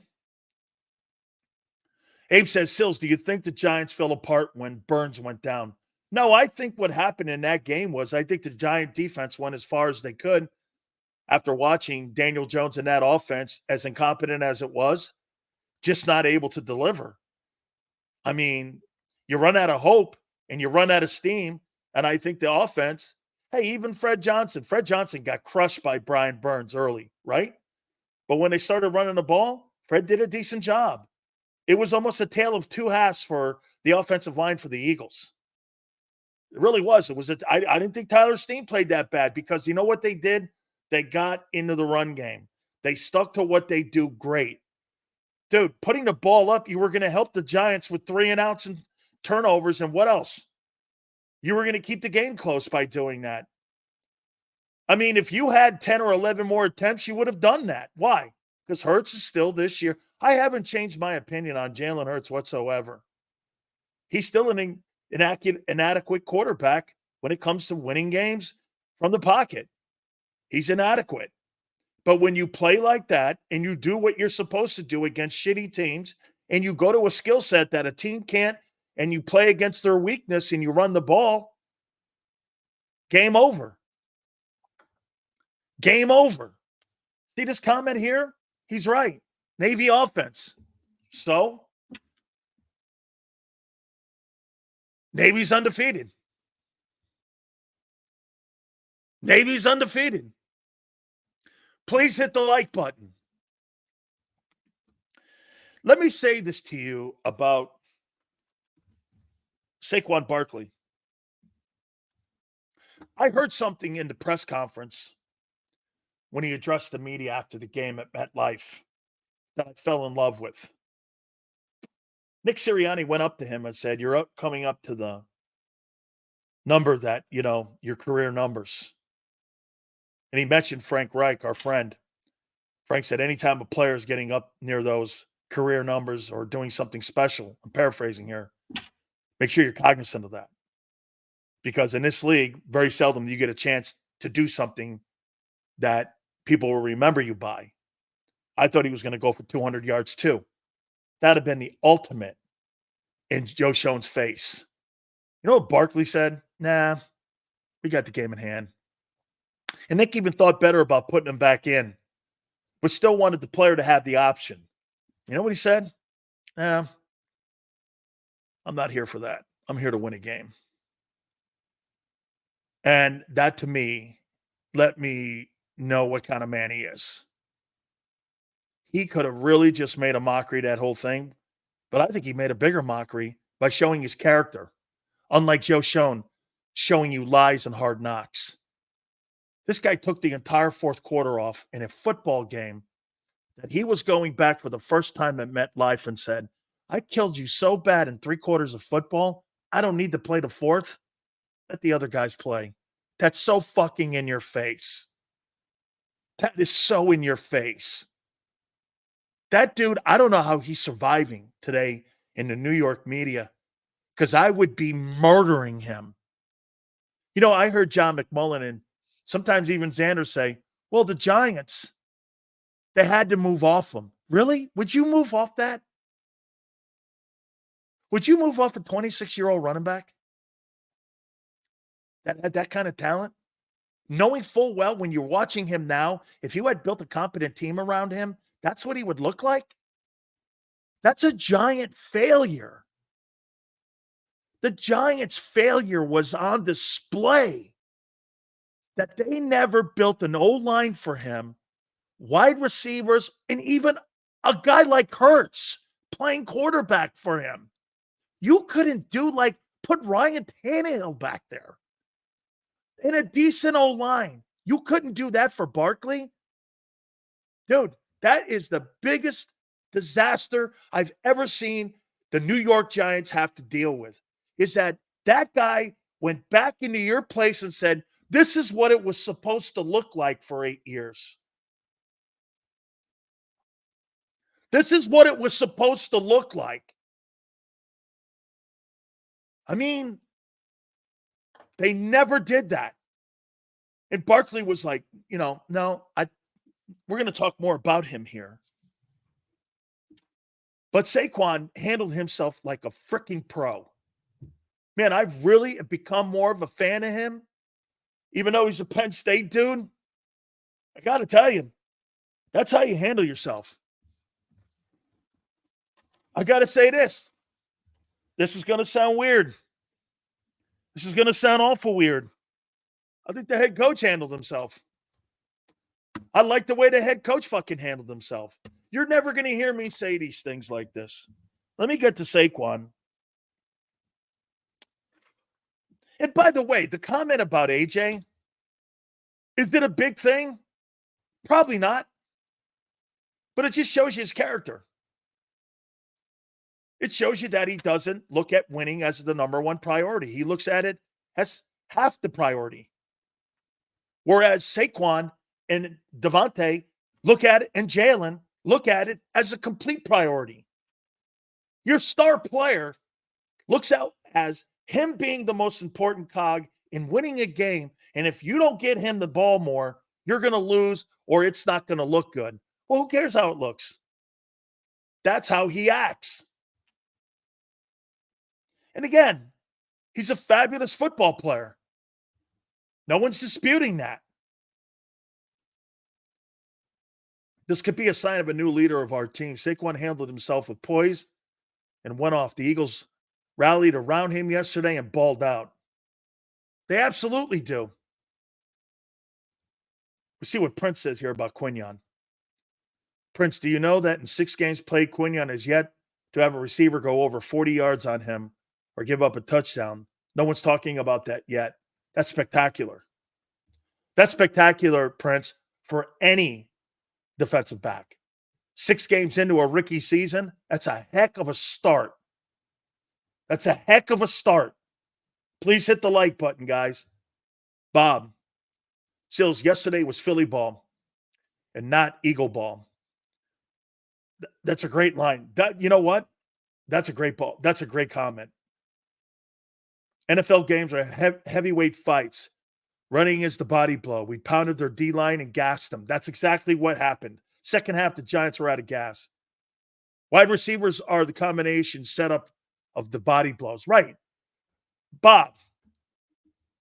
Abe says, Sills, do you think the Giants fell apart when Burns went down? No, I think what happened in that game was I think the Giant defense went as far as they could after watching Daniel Jones and that offense, as incompetent as it was, just not able to deliver. I mean, you run out of hope and you run out of steam, and I think the offense, hey, even Fred Johnson got crushed by Brian Burns early, right? But when they started running the ball, Fred did a decent job. It was almost a tale of two halves for the offensive line for the Eagles. It really was. I didn't think Tyler Steen played that bad because you know what they did? They got into the run game. They stuck to what they do great. Dude, putting the ball up, you were going to help the Giants with 3 and outs and turnovers, and what else? You were going to keep the game close by doing that. I mean, if you had 10 or 11 more attempts, you would have done that. Why? Because Hurts is still this year. I haven't changed my opinion on Jalen Hurts whatsoever. He's still an inadequate quarterback when it comes to winning games from the pocket. He's inadequate. But when you play like that and you do what you're supposed to do against shitty teams and you go to a skill set that a team can't and you play against their weakness and you run the ball, game over. Game over. See this comment here? He's right. Navy offense. So, Navy's undefeated. Navy's undefeated. Please hit the like button. Let me say this to you about Saquon Barkley. I heard something in the press conference when he addressed the media after the game at MetLife that I fell in love with. Nick Sirianni went up to him and said, "You're coming up to the number that, your career numbers." And he mentioned Frank Reich, our friend. Frank said, anytime a player is getting up near those career numbers or doing something special, I'm paraphrasing here, make sure you're cognizant of that. Because in this league, very seldom you get a chance to do something that people will remember you by. I thought he was going to go for 200 yards too. That would have been the ultimate in Joe Schoen's face. You know what Barkley said? Nah, we got the game in hand. And Nick even thought better about putting him back in, but still wanted the player to have the option. You know what he said? Nah, I'm not here for that. I'm here to win a game. And that, to me, let me know what kind of man he is. He could have really just made a mockery of that whole thing, but I think he made a bigger mockery by showing his character, unlike Joe Schoen showing you lies and hard knocks. This guy took the entire fourth quarter off in a football game that he was going back for the first time at MetLife and said, I killed you so bad in 3 quarters of football, I don't need to play the fourth. Let the other guys play. That's so fucking in your face. That is so in your face. That dude, I don't know how he's surviving today in the New York media, because I would be murdering him. I heard John McMullen and sometimes even Xander say, well, the Giants, they had to move off him. Really? Would you move off that? Would you move off a 26-year-old running back that had that kind of talent? Knowing full well when you're watching him now, if you had built a competent team around him, that's what he would look like? That's a giant failure. The Giants' failure was on display. That they never built an O-line for him, wide receivers, and even a guy like Hurts playing quarterback for him. You couldn't put Ryan Tannehill back there in a decent O-line. You couldn't do that for Barkley? Dude, that is the biggest disaster I've ever seen the New York Giants have to deal with, is that guy went back into your place and said, this is what it was supposed to look like for 8 years. This is what it was supposed to look like. I mean, they never did that. And Barkley was like, no, we're going to talk more about him here. But Saquon handled himself like a freaking pro. Man, I've really become more of a fan of him. Even though he's a Penn State dude, I got to tell you, that's how you handle yourself. I got to say this. This is going to sound weird. This is going to sound awful weird. I think the head coach handled himself. I like the way the head coach fucking handled himself. You're never going to hear me say these things like this. Let me get to Saquon. And by the way, the comment about AJ, is it a big thing? Probably not. But it just shows you his character. It shows you that he doesn't look at winning as the number one priority. He looks at it as half the priority. Whereas Saquon and Devontae look at it, and Jalen look at it as a complete priority. Your star player looks out as him being the most important cog in winning a game. And if you don't get him the ball more, you're going to lose or it's not going to look good. Well, who cares how it looks? That's how he acts. And again, he's a fabulous football player. No one's disputing that. This could be a sign of a new leader of our team. Saquon handled himself with poise and went off. The Eagles rallied around him yesterday and balled out. They absolutely do. We'll see what Prince says here about Quinyon. Prince, do you know that in 6 games played, Quinyon has yet to have a receiver go over 40 yards on him or give up a touchdown? No one's talking about that yet. That's spectacular. That's spectacular, Prince, for any defensive back. 6 games into a rookie season, that's a heck of a start. That's a heck of a start. Please hit the like button, guys. Bob, Sills, yesterday was Philly ball and not Eagle ball. That's a great line. You know what? That's a great ball. That's a great comment. NFL games are heavyweight fights. Running is the body blow. We pounded their D-line and gassed them. That's exactly what happened. Second half, the Giants were out of gas. Wide receivers are the combination setup of the body blows. Right. Bob,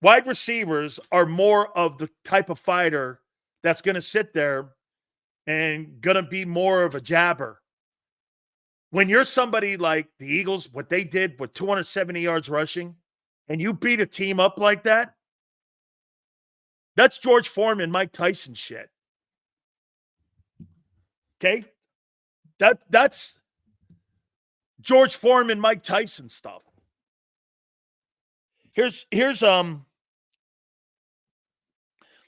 wide receivers are more of the type of fighter that's going to sit there and going to be more of a jabber. When you're somebody like the Eagles, what they did with 270 yards rushing, and you beat a team up like that, that's George Foreman, Mike Tyson shit. Okay? That's George Foreman, Mike Tyson stuff. Here's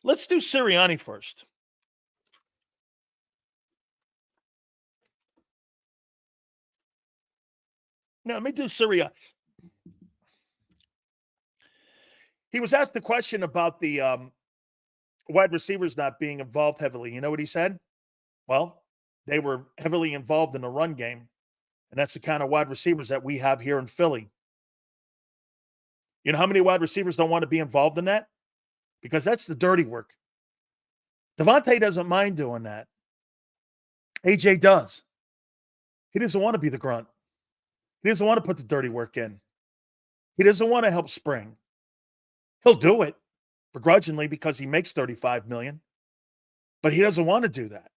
let's do Sirianni first. No, let me do Sirianni. He was asked the question about the wide receivers not being involved heavily. You know what he said? Well, they were heavily involved in the run game, and that's the kind of wide receivers that we have here in Philly. You know how many wide receivers don't want to be involved in that? Because that's the dirty work. Devontae doesn't mind doing that. AJ does. He doesn't want to be the grunt. He doesn't want to put the dirty work in. He doesn't want to help spring. He'll do it begrudgingly because he makes $35 million, but he doesn't want to do that.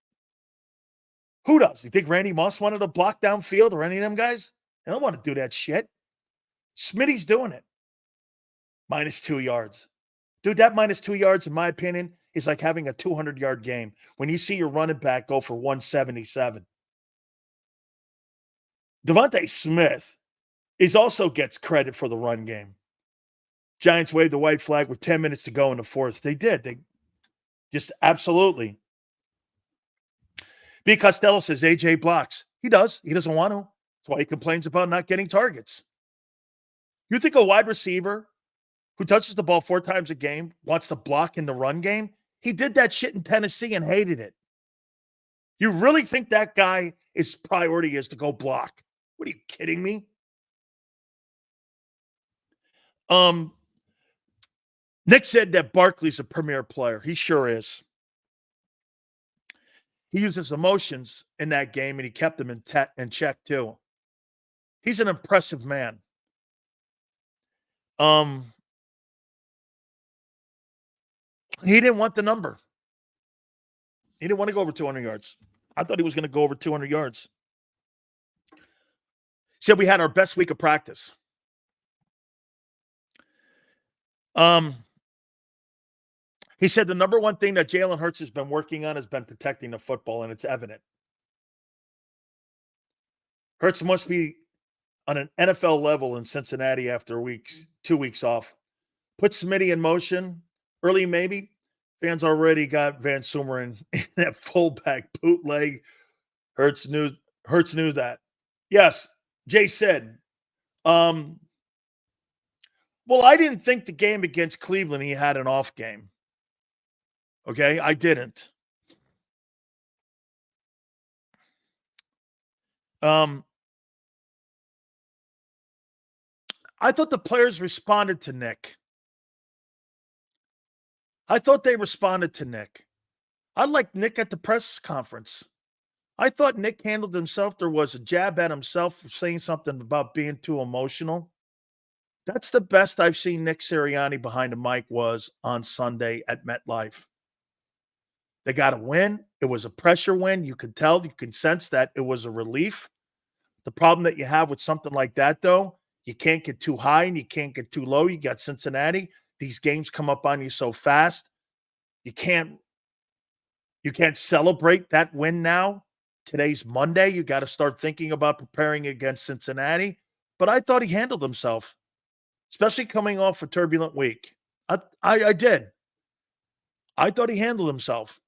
Who does? You think Randy Moss wanted to block downfield or any of them guys? They don't want to do that shit. Smitty's doing it. -2 yards. Dude, that -2 yards, in my opinion, is like having a 200-yard game when you see your running back go for 177. Devontae Smith also gets credit for the run game. Giants waved the white flag with 10 minutes to go in the fourth. They did. They just absolutely. B. Costello says AJ blocks. He does. He doesn't want to. That's why he complains about not getting targets. You think a wide receiver who touches the ball 4 times a game wants to block in the run game? He did that shit in Tennessee and hated it. You really think that guy, his priority is to go block? What are you kidding me? Nick said that Barkley's a premier player. He sure is. He used his emotions in that game, and he kept them in check, too. He's an impressive man. He didn't want the number. He didn't want to go over 200 yards. I thought he was going to go over 200 yards. He said we had our best week of practice. He said the number one thing that Jalen Hurts has been working on has been protecting the football, and it's evident. Hurts must be on an NFL level in Cincinnati after 2 weeks off. Put Smitty in motion early, maybe. Fans already got Van Sumer in that fullback bootleg. Hurts knew that. Yes, Jay said. Well, I didn't think the game against Cleveland he had an off game. Okay, I didn't. I thought the players responded to Nick. I thought they responded to Nick. I like Nick at the press conference. I thought Nick handled himself. There was a jab at himself for saying something about being too emotional. That's the best I've seen Nick Sirianni behind the mic was on Sunday at MetLife. They got a win. It was a pressure win. You could tell, you can sense that it was a relief. The problem that you have with something like that, though, you can't get too high and you can't get too low. You got Cincinnati. These games come up on you so fast. You can't celebrate that win now. Today's Monday. You got to start thinking about preparing against Cincinnati. But I thought he handled himself, especially coming off a turbulent week. I did. I thought he handled himself.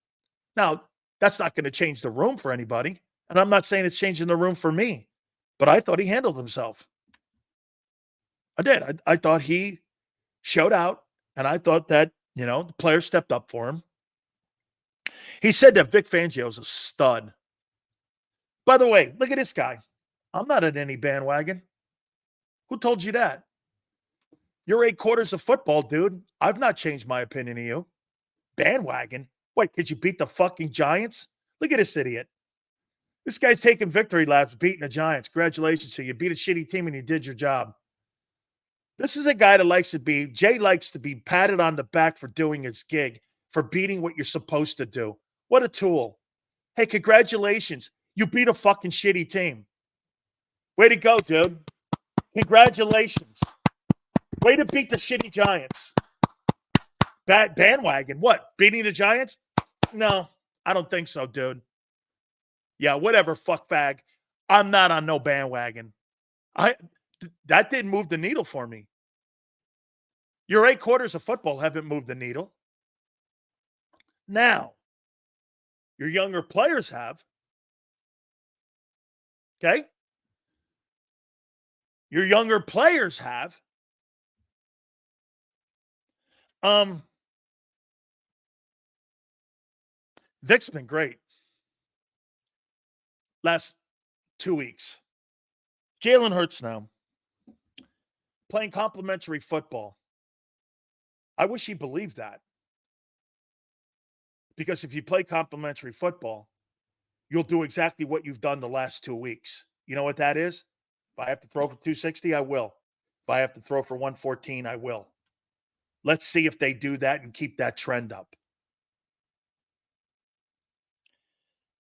Now, that's not going to change the room for anybody. And I'm not saying it's changing the room for me. But I thought he handled himself. I did. I thought he showed out. And I thought that, the players stepped up for him. He said that Vic Fangio is a stud. By the way, look at this guy. I'm not at any bandwagon. Who told you that? You're 8 quarters of football, dude. I've not changed my opinion of you. Bandwagon? What, could you beat the fucking Giants? Look at this idiot. This guy's taking victory laps, beating the Giants. Congratulations to you. You beat a shitty team and you did your job. This is a guy that Jay likes to be patted on the back for doing his gig, for beating what you're supposed to do. What a tool. Hey, congratulations. You beat a fucking shitty team. Way to go, dude. Congratulations. Way to beat the shitty Giants. Bandwagon. What? Beating the Giants? No, I don't think so, dude. Yeah, whatever, fuckfag. I'm not on no bandwagon. That didn't move the needle for me. Your 8 quarters of football haven't moved the needle. Now, your younger players have. Okay? Your younger players have. Vic's been great. Last 2 weeks. Jalen Hurts now. Playing complimentary football. I wish he believed that. Because if you play complimentary football, you'll do exactly what you've done the last 2 weeks. You know what that is? If I have to throw for 260, I will. If I have to throw for 114, I will. Let's see if they do that and keep that trend up.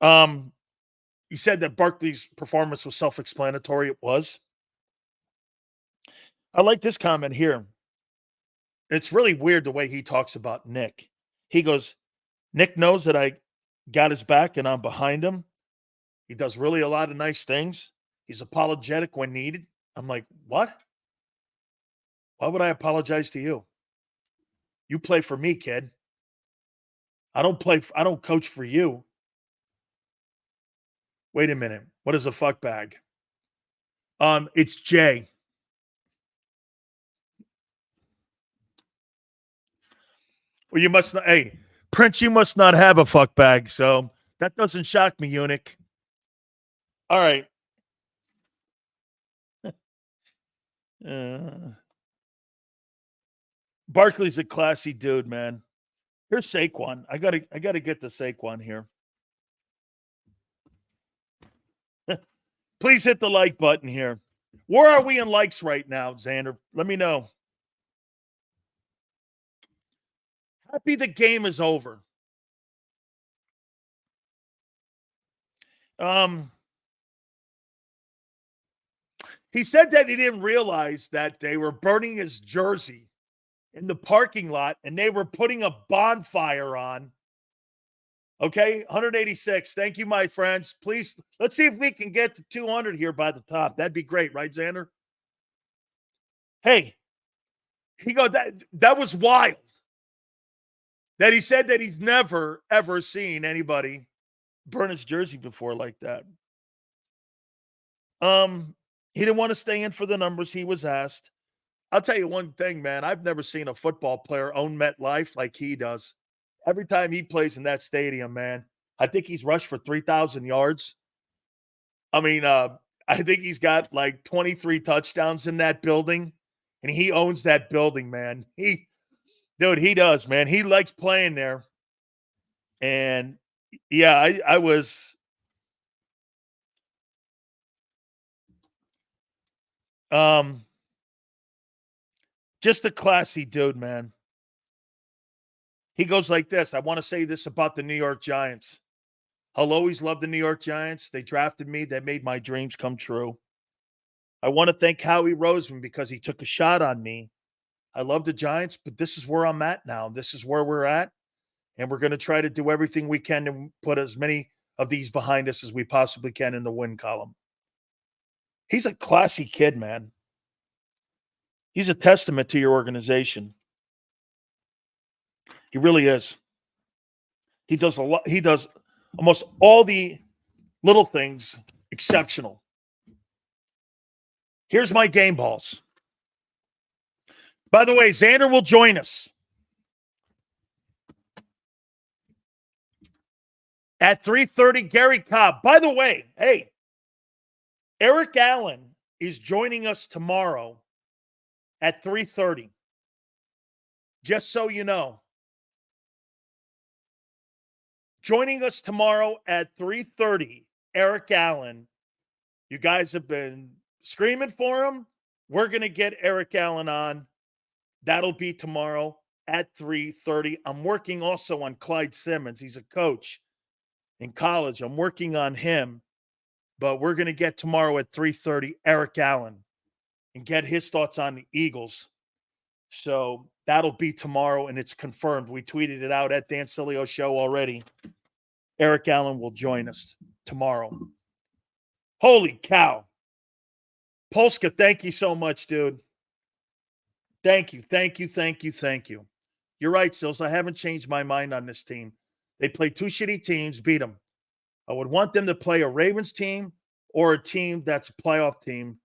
You said that Barkley's performance was self-explanatory. It was. I like this comment here. It's really weird the way he talks about Nick. He goes, Nick knows that I got his back and I'm behind him. He does really a lot of nice things. He's apologetic when needed. I'm like, what? Why would I apologize to you? You play for me, kid. I don't coach for you. Wait a minute. What is a fuck bag? It's Jay. Well, you must not. Hey, Prince, you must not have a fuck bag. So that doesn't shock me, eunuch. All right. Barkley's a classy dude, man. Here's Saquon. I gotta get the Saquon here. Please hit the like button here. Where are we in likes right now, Xander? Let me know. Happy the game is over. He said that he didn't realize that they were burning his jersey in the parking lot and they were putting a bonfire on. Okay, 186. Thank you, my friends. Please, let's see if we can get to 200 here by the top. That'd be great, right, Xander? Hey, that was wild. That he said that he's never, ever seen anybody burn his jersey before like that. He didn't want to stay in for the numbers he was asked. I'll tell you one thing, man. I've never seen a football player own MetLife like he does. Every time he plays in that stadium, man, I think he's rushed for 3,000 yards. I mean, I think he's got like 23 touchdowns in that building, and he owns that building, man. He does, man. He likes playing there. And yeah, I was um just a classy dude, man. He goes like this. I want to say this about the New York Giants. I'll always love the New York Giants. They drafted me. They made my dreams come true. I want to thank Howie Roseman because he took a shot on me. I love the Giants, but this is where I'm at now. This is where we're at. And we're going to try to do everything we can to put as many of these behind us as we possibly can in the win column. He's a classy kid, man. He's a testament to your organization. He really is. He does a lot. He does almost all the little things exceptional. Here's my game balls. By the way, Xander will join us at 3:30. Gary Cobb. By the way, hey, Eric Allen is joining us tomorrow at 3:30. Just so you know. Joining us tomorrow at 3:30, Eric Allen. You guys have been screaming for him. We're going to get Eric Allen on. That'll be tomorrow at 3:30. I'm working also on Clyde Simmons. He's a coach in college. I'm working on him. But we're going to get tomorrow at 3:30 Eric Allen and get his thoughts on the Eagles. So that'll be tomorrow, and it's confirmed. We tweeted it out at Dan Sileo Show already. Eric Allen will join us tomorrow. Holy cow. Polska, thank you so much, dude. Thank you. You're right, Sills. I haven't changed my mind on this team. They played two shitty teams, beat them. I would want them to play a Ravens team or a team that's a playoff team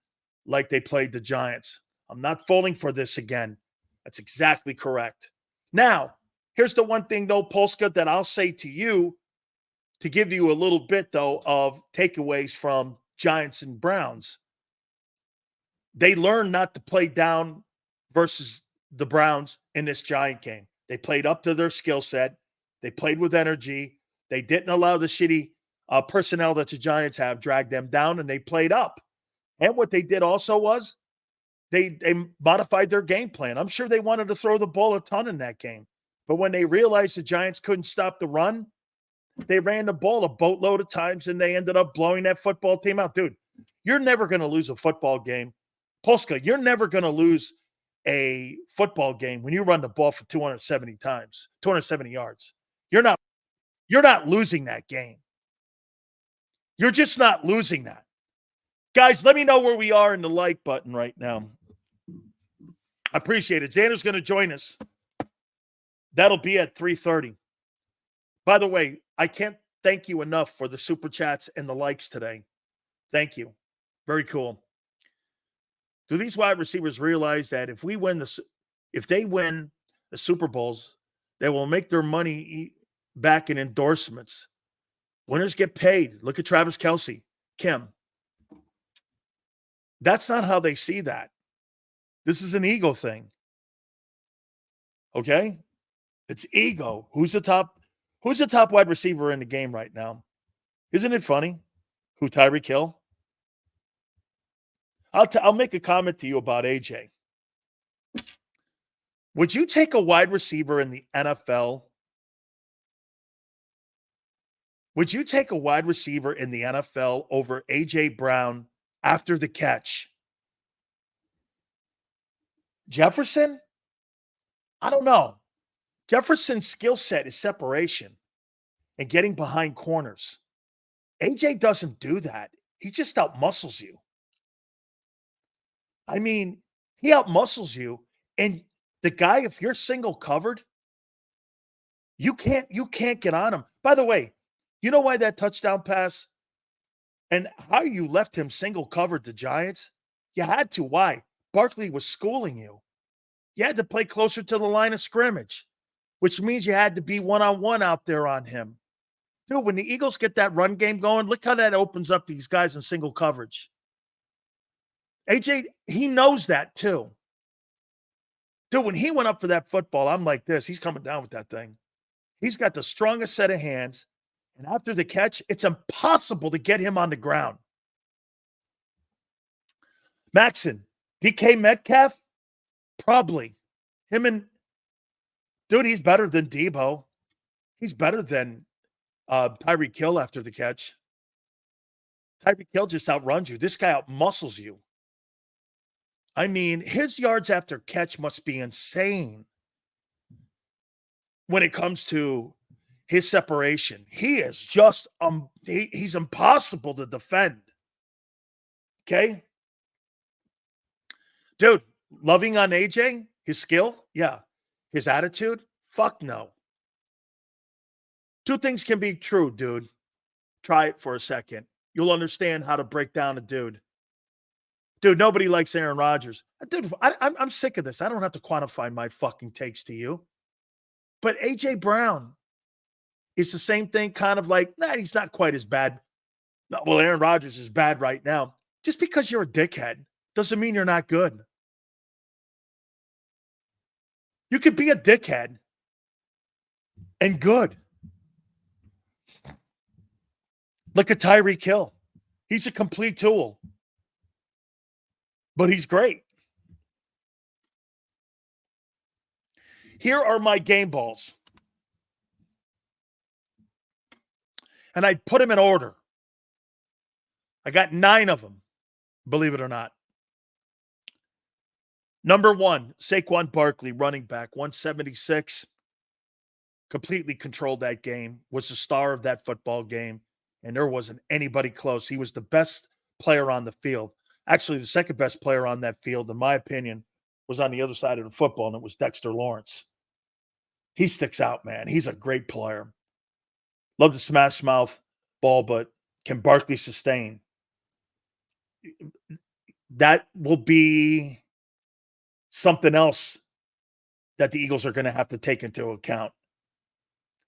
like they played the Giants. I'm not falling for this again. That's exactly correct. Now, here's the one thing, though, Polska, that I'll say to you to give you a little bit, though, of takeaways from Giants and Browns. They learned not to play down versus the Browns in this Giant game. They played up to their skill set. They played with energy. They didn't allow the shitty personnel that the Giants have drag them down, and they played up. And what they did also was they modified their game plan. I'm sure they wanted to throw the ball a ton in that game. But when they realized the Giants couldn't stop the run, they ran the ball a boatload of times, and they ended up blowing that football team out. Dude, you're never going to lose a football game. Polska, you're never going to lose a football game when you run the ball for 270 yards. You're not losing that game. You're just not losing that. Guys, let me know where we are in the like button right now. I appreciate it. Xander's going to join us. That'll be at 3:30. By the way, I can't thank you enough for the super chats and the likes today. Thank you. Very cool. Do these wide receivers realize that if they win the Super Bowls, they will make their money back in endorsements? Winners get paid. Look at Travis Kelce, Kim. That's not how they see that. This is an ego thing. Okay? It's ego. Who's the top wide receiver in the game right now? Isn't it funny? Who, Tyreek Hill? I'll make a comment to you about AJ. Would you take a wide receiver in the NFL? Would you take a wide receiver in the NFL over AJ Brown after the catch? Jefferson? I don't know. Jefferson's skill set is separation and getting behind corners. AJ doesn't do that. He just outmuscles you. I mean, he outmuscles you, and the guy, if you're single covered, you can't get on him. By the way, you know why that touchdown pass and how you left him single covered the Giants? You had to. Why? Barkley was schooling you. You had to play closer to the line of scrimmage, which means you had to be one-on-one out there on him. Dude, when the Eagles get that run game going, look how that opens up these guys in single coverage. AJ, he knows that too. Dude, when he went up for that football, I'm like this. He's coming down with that thing. He's got the strongest set of hands. And after the catch, it's impossible to get him on the ground. Maxon, DK Metcalf, probably. Dude, he's better than Debo. He's better than Tyreek Hill after the catch. Tyreek Hill just outruns you. This guy outmuscles you. I mean, his yards after catch must be insane when it comes to his separation. He is just he's impossible to defend. Okay? Dude, loving on AJ, his skill, yeah. His attitude, fuck no. Two things can be true, dude. Try it for a second. You'll understand how to break down a dude. Dude, nobody likes Aaron Rodgers. Dude, I'm sick of this. I don't have to quantify my fucking takes to you. But A.J. Brown is the same thing, kind of like, he's not quite as bad. No, well, Aaron Rodgers is bad right now. Just because you're a dickhead doesn't mean you're not good. You could be a dickhead and good. Look at Tyreek Hill. He's a complete tool. But he's great. Here are my game balls. And I put them in order. I got 9 of them, believe it or not. Number 1, Saquon Barkley, running back, 176. Completely controlled that game, was the star of that football game, and there wasn't anybody close. He was the best player on the field. Actually, the second best player on that field, in my opinion, was on the other side of the football, and it was Dexter Lawrence. He sticks out, man. He's a great player. Love the smash mouth ball, but can Barkley sustain? That will be something else that the Eagles are going to have to take into account,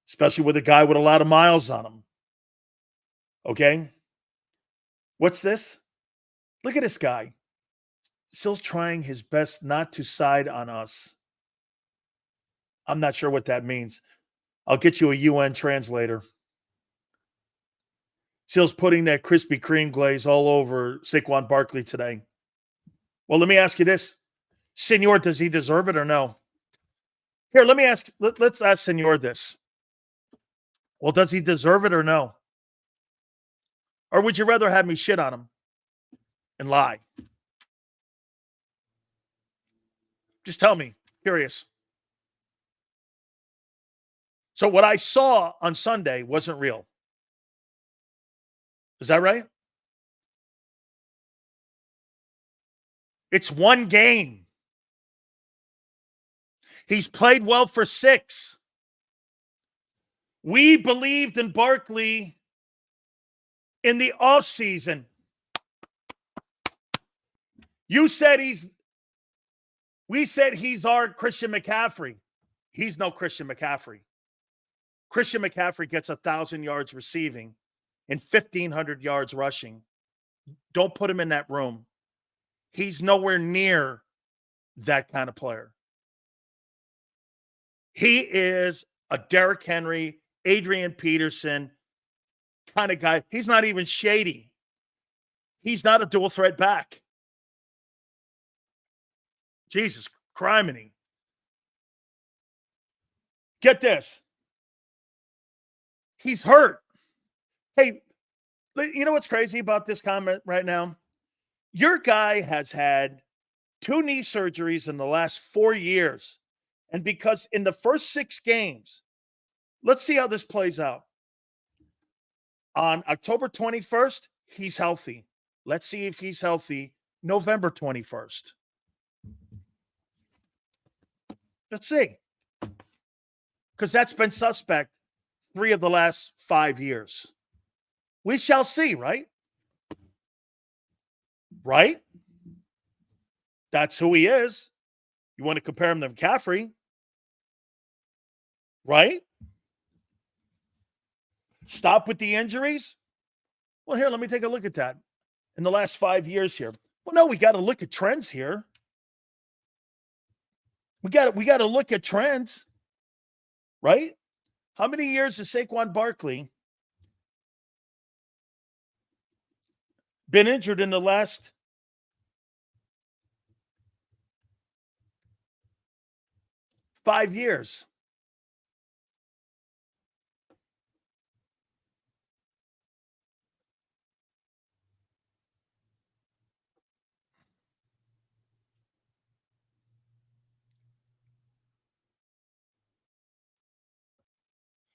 especially with a guy with a lot of miles on him. Okay? What's this? Look at this guy. Still trying his best not to side on us. I'm not sure what that means. I'll get you a UN translator. Seal's putting that Krispy Kreme glaze all over Saquon Barkley today. Well, let me ask you this. Senor, does he deserve it or no? Here, let's ask Senor this. Well, does he deserve it or no? Or would you rather have me shit on him and lie? Just tell me. Curious. So what I saw on Sunday wasn't real. Is that right? It's one game. He's played well for 6. We believed in Barkley in the offseason. We said he's our Christian McCaffrey. He's no Christian McCaffrey. Christian McCaffrey gets 1,000 yards receiving and 1,500 yards rushing. Don't put him in that room. He's nowhere near that kind of player. He is a Derrick Henry, Adrian Peterson kind of guy. He's not even shady. He's not a dual threat back. Jesus criminy. Get this. He's hurt. Hey, you know what's crazy about this comment right now? Your guy has had 2 knee surgeries in the last 4 years. And because in the first 6 games, let's see how this plays out. On October 21st, he's healthy. Let's see if he's healthy November 21st. Let's see. Because that's been suspect 3 of the last 5 years. We shall see, right? Right? That's who he is. You want to compare him to McCaffrey? Right? Stop with the injuries? Well, here, let me take a look at that. In the last 5 years here. Well, no, we got to look at trends here. We got to look at trends. Right? How many years has Saquon Barkley been injured in the last 5 years?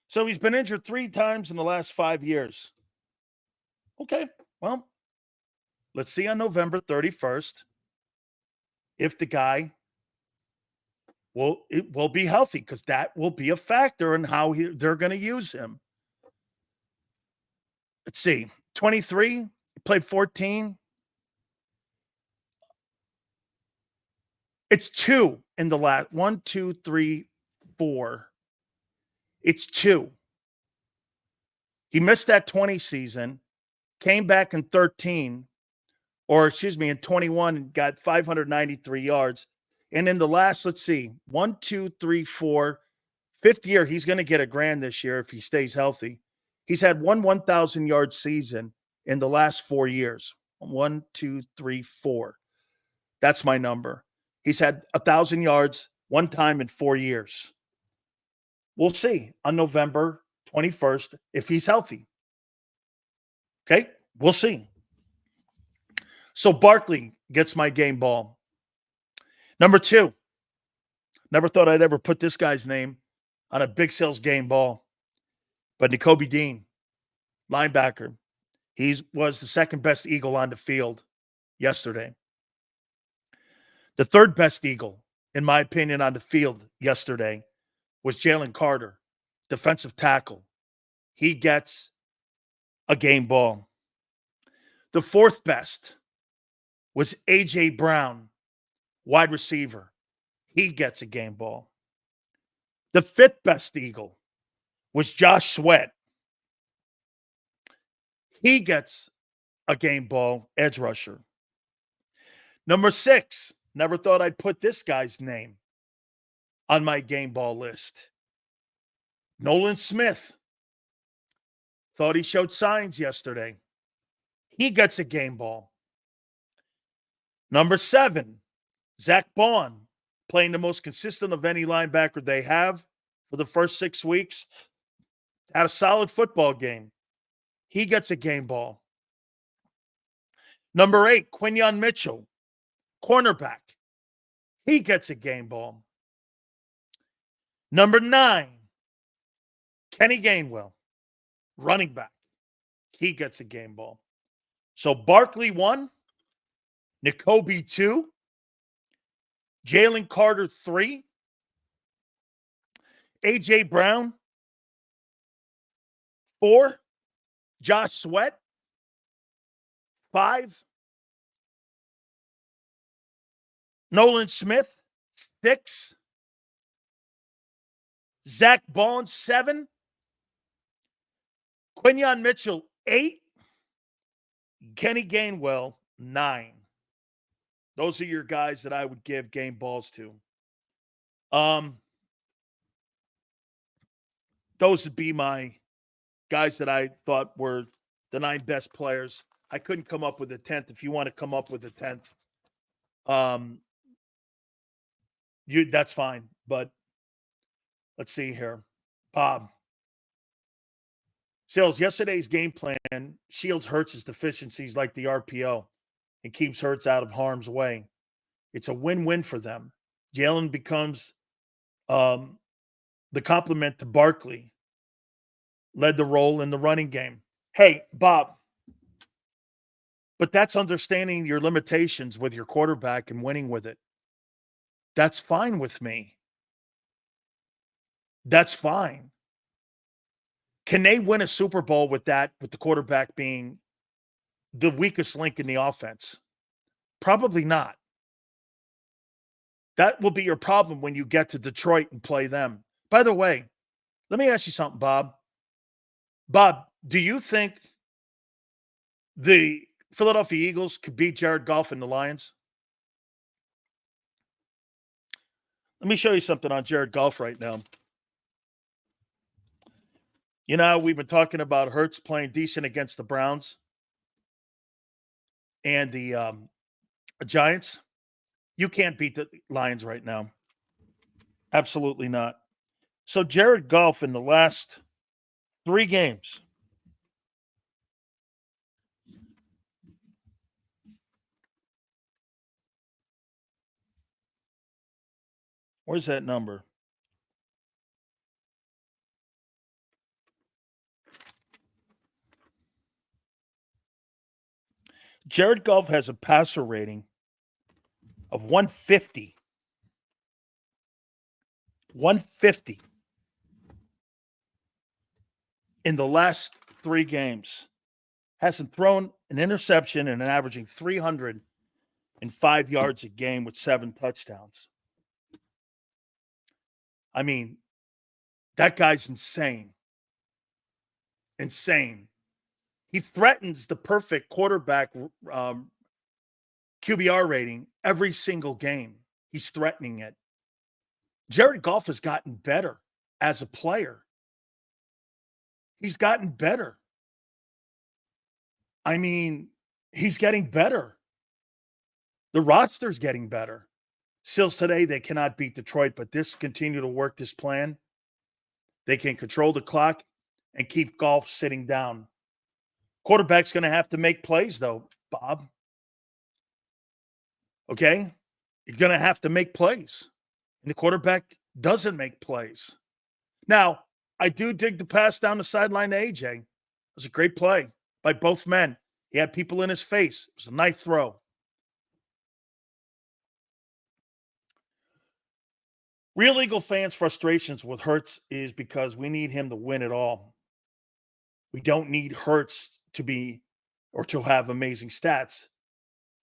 So he's been injured 3 times in the last 5 years. Okay, well, let's see on November 31st if the guy will be healthy, because that will be a factor in how they're going to use him. Let's see, 23, played 14. It's 2 in the last 1, 2, 3, 4. It's 2. He missed that 20 season, came back in 13, or excuse me, in 21, and got 593 yards. And in the last, let's see, 1, 2, 3, 4, fifth year, he's going to get $1,000 this year if he stays healthy. He's had 1,000 yard season in the last 4 years. 1, 2, 3, 4. That's my number. He's had 1,000 yards one time in 4 years. We'll see on November 21st if he's healthy. Okay, we'll see. So Barkley gets my game ball. Number 2, never thought I'd ever put this guy's name on a Big Sales game ball, but Nakobe Dean, linebacker. He was the second best Eagle on the field yesterday. The third best Eagle, in my opinion, on the field yesterday was Jalen Carter, defensive tackle. He gets a game ball. The fourth best was A.J. Brown, wide receiver. He gets a game ball. The fifth best Eagle was Josh Sweat. He gets a game ball, edge rusher. Number 6, never thought I'd put this guy's name on my game ball list. Nolan Smith. Thought he showed signs yesterday. He gets a game ball. Number 7, Zach Bond, playing the most consistent of any linebacker they have for the first 6 weeks. Had a solid football game. He gets a game ball. Number 8, Quinyon Mitchell, cornerback. He gets a game ball. Number 9, Kenny Gainwell, running back. He gets a game ball. So Barkley 1, Nakobe 2, Jalen Carter 3, A.J. Brown 4, Josh Sweat 5, Nolan Smith 6, Zach Bond 7, Quinyon Mitchell 8, Kenny Gainwell 9. Those are your guys that I would give game balls to. Those would be my guys that I thought were the 9 best players. I couldn't come up with a 10th. If you want to come up with a 10th, that's fine. But let's see here. Bob. Sales, yesterday's game plan shields Hurts' deficiencies like the RPO and keeps Hurts out of harm's way. It's a win-win for them. Jalen becomes the complement to Barkley, led the role in the running game. Hey, Bob, but that's understanding your limitations with your quarterback and winning with it. That's fine with me. That's fine. Can they win a Super Bowl with that, with the quarterback being the weakest link in the offense? Probably not. That will be your problem when you get to Detroit and play them. By the way, let me ask you something, Bob. Bob, do you think the Philadelphia Eagles could beat Jared Goff and the Lions? Let me show you something on Jared Goff right now. You know, we've been talking about Hurts playing decent against the Browns and the Giants. You can't beat the Lions right now. Absolutely not. So Jared Goff in the last 3 games, where's that number? Jared Goff has a passer rating of 150. 150 in the last 3 games. Hasn't thrown an interception and averaging 305 yards a game with 7 touchdowns. I mean, that guy's insane. Insane. He threatens the perfect quarterback QBR rating every single game. He's threatening it. Jared Goff has gotten better as a player. He's gotten better. I mean, he's getting better. The roster's getting better. Still today, they cannot beat Detroit, but this continue to work this plan. They can control the clock and keep Goff sitting down. Quarterback's going to have to make plays, though, Bob. Okay? You're going to have to make plays. And the quarterback doesn't make plays. Now, I do dig the pass down the sideline to AJ. It was a great play by both men. He had people in his face. It was a nice throw. Real Eagle fans' frustrations with Hurts is because we need him to win it all. We don't need Hurts to be or to have amazing stats,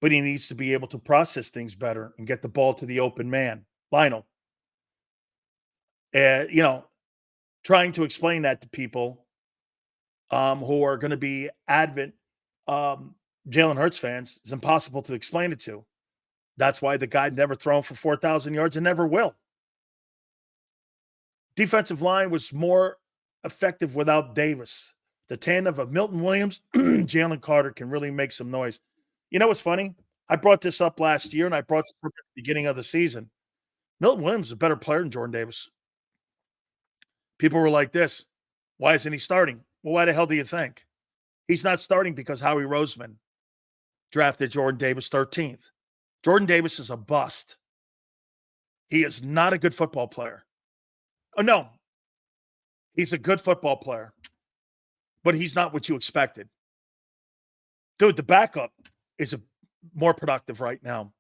but he needs to be able to process things better and get the ball to the open man. Lionel, trying to explain that to people who are going to be avid Jalen Hurts fans is impossible to explain it to. That's why the guy never thrown for 4,000 yards and never will. Defensive line was more effective without Davis. The tandem of Milton Williams, Jalen Carter can really make some noise. You know what's funny? I brought this up last year, and I brought this up at the beginning of the season. Milton Williams is a better player than Jordan Davis. People were like this. Why isn't he starting? Well, why the hell do you think? He's not starting because Howie Roseman drafted Jordan Davis 13th. Jordan Davis is a bust. He is not a good football player. Oh, no. He's a good football player, but he's not what you expected. Dude, the backup is more productive right now.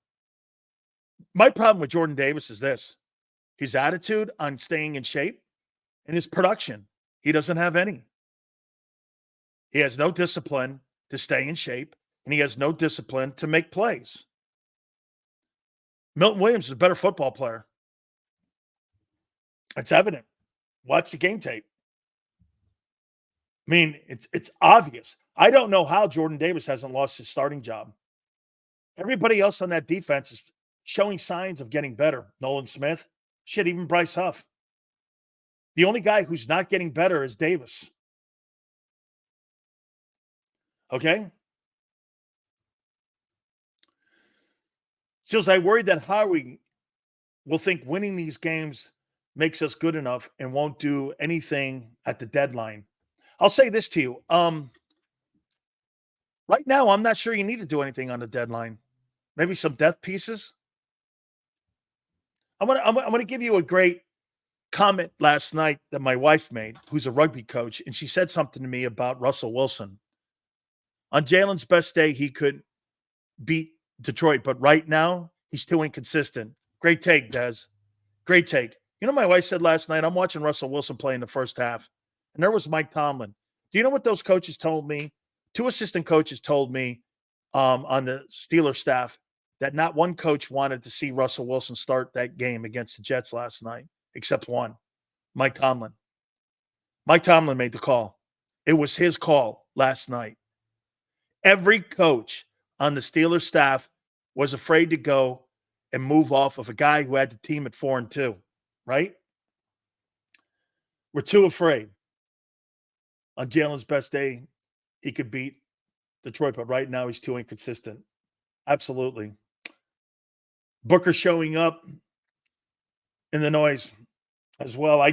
My problem with Jordan Davis is this. His attitude on staying in shape and his production. He doesn't have any. He has no discipline to stay in shape, and he has no discipline to make plays. Milton Williams is a better football player. It's evident. Watch the game tape. I mean, it's obvious. I don't know how Jordan Davis hasn't lost his starting job. Everybody else on that defense is showing signs of getting better. Nolan Smith, shit, even Bryce Huff. The only guy who's not getting better is Davis. Okay? Stills, I worry that Howie will think winning these games makes us good enough and won't do anything at the deadline. I'll say this to you. Right now, I'm not sure you need to do anything on the deadline. Maybe some depth pieces. I'm gonna give you a great comment last night that my wife made, who's a rugby coach, and she said something to me about Russell Wilson. On Jalen's best day, he could beat Detroit, but right now, he's too inconsistent. Great take, Des. Great take. You know, my wife said last night, I'm watching Russell Wilson play in the first half, and there was Mike Tomlin. Do you know what those coaches told me? 2 assistant coaches told me on the Steelers staff that not one coach wanted to see Russell Wilson start that game against the Jets last night, except one, Mike Tomlin. Mike Tomlin made the call. It was his call last night. Every coach on the Steelers staff was afraid to go and move off of a guy who had the team at 4-2, right? We're too afraid. On Jalen's best day, he could beat Detroit, but right now he's too inconsistent. Absolutely. Booker showing up in the noise as well.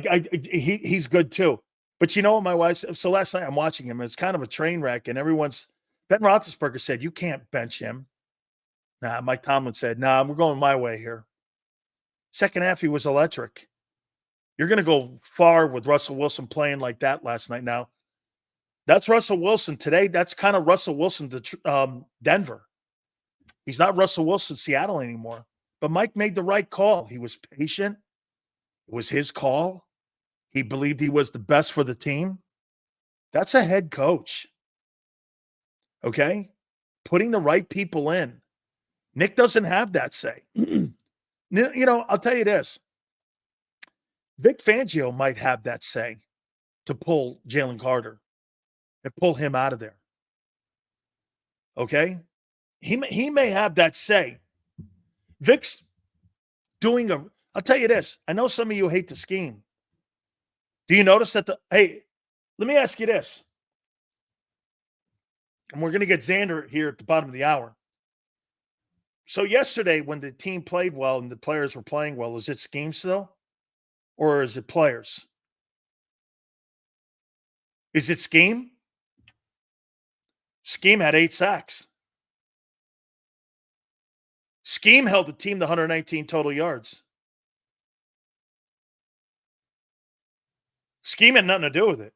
He's good too. But you know what, my wife said? So last night I'm watching him, and it's kind of a train wreck, and Ben Roethlisberger said, you can't bench him. Nah, Mike Tomlin said, nah, we're going my way here. Second half, he was electric. You're going to go far with Russell Wilson playing like that last night. Now, that's Russell Wilson today. That's kind of Russell Wilson to Denver. He's not Russell Wilson Seattle anymore. But Mike made the right call. He was patient. It was his call. He believed he was the best for the team. That's a head coach. Okay? Putting the right people in. Nick doesn't have that say. I'll tell you this. Vic Fangio might have that say to pull Jalen Carter and pull him out of there. Okay? He may have that say. Vic's doing I'll tell you this. I know some of you hate the scheme. Do you notice that hey, let me ask you this. And we're going to get Xander here at the bottom of the hour. So yesterday when the team played well and the players were playing well, is it scheme still? Or is it players? Is it scheme? Scheme had 8 sacks. Scheme held the team to 119 total yards. Scheme had nothing to do with it.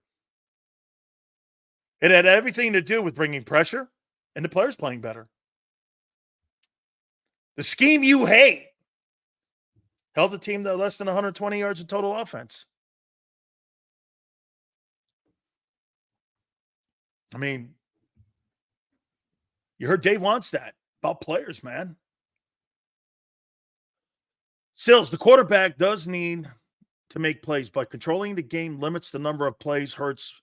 It had everything to do with bringing pressure and the players playing better. The scheme you hate held the team to less than 120 yards of total offense. I mean, you heard Dave wants that about players, man. Sills, the quarterback does need to make plays, but controlling the game limits the number of plays Hurts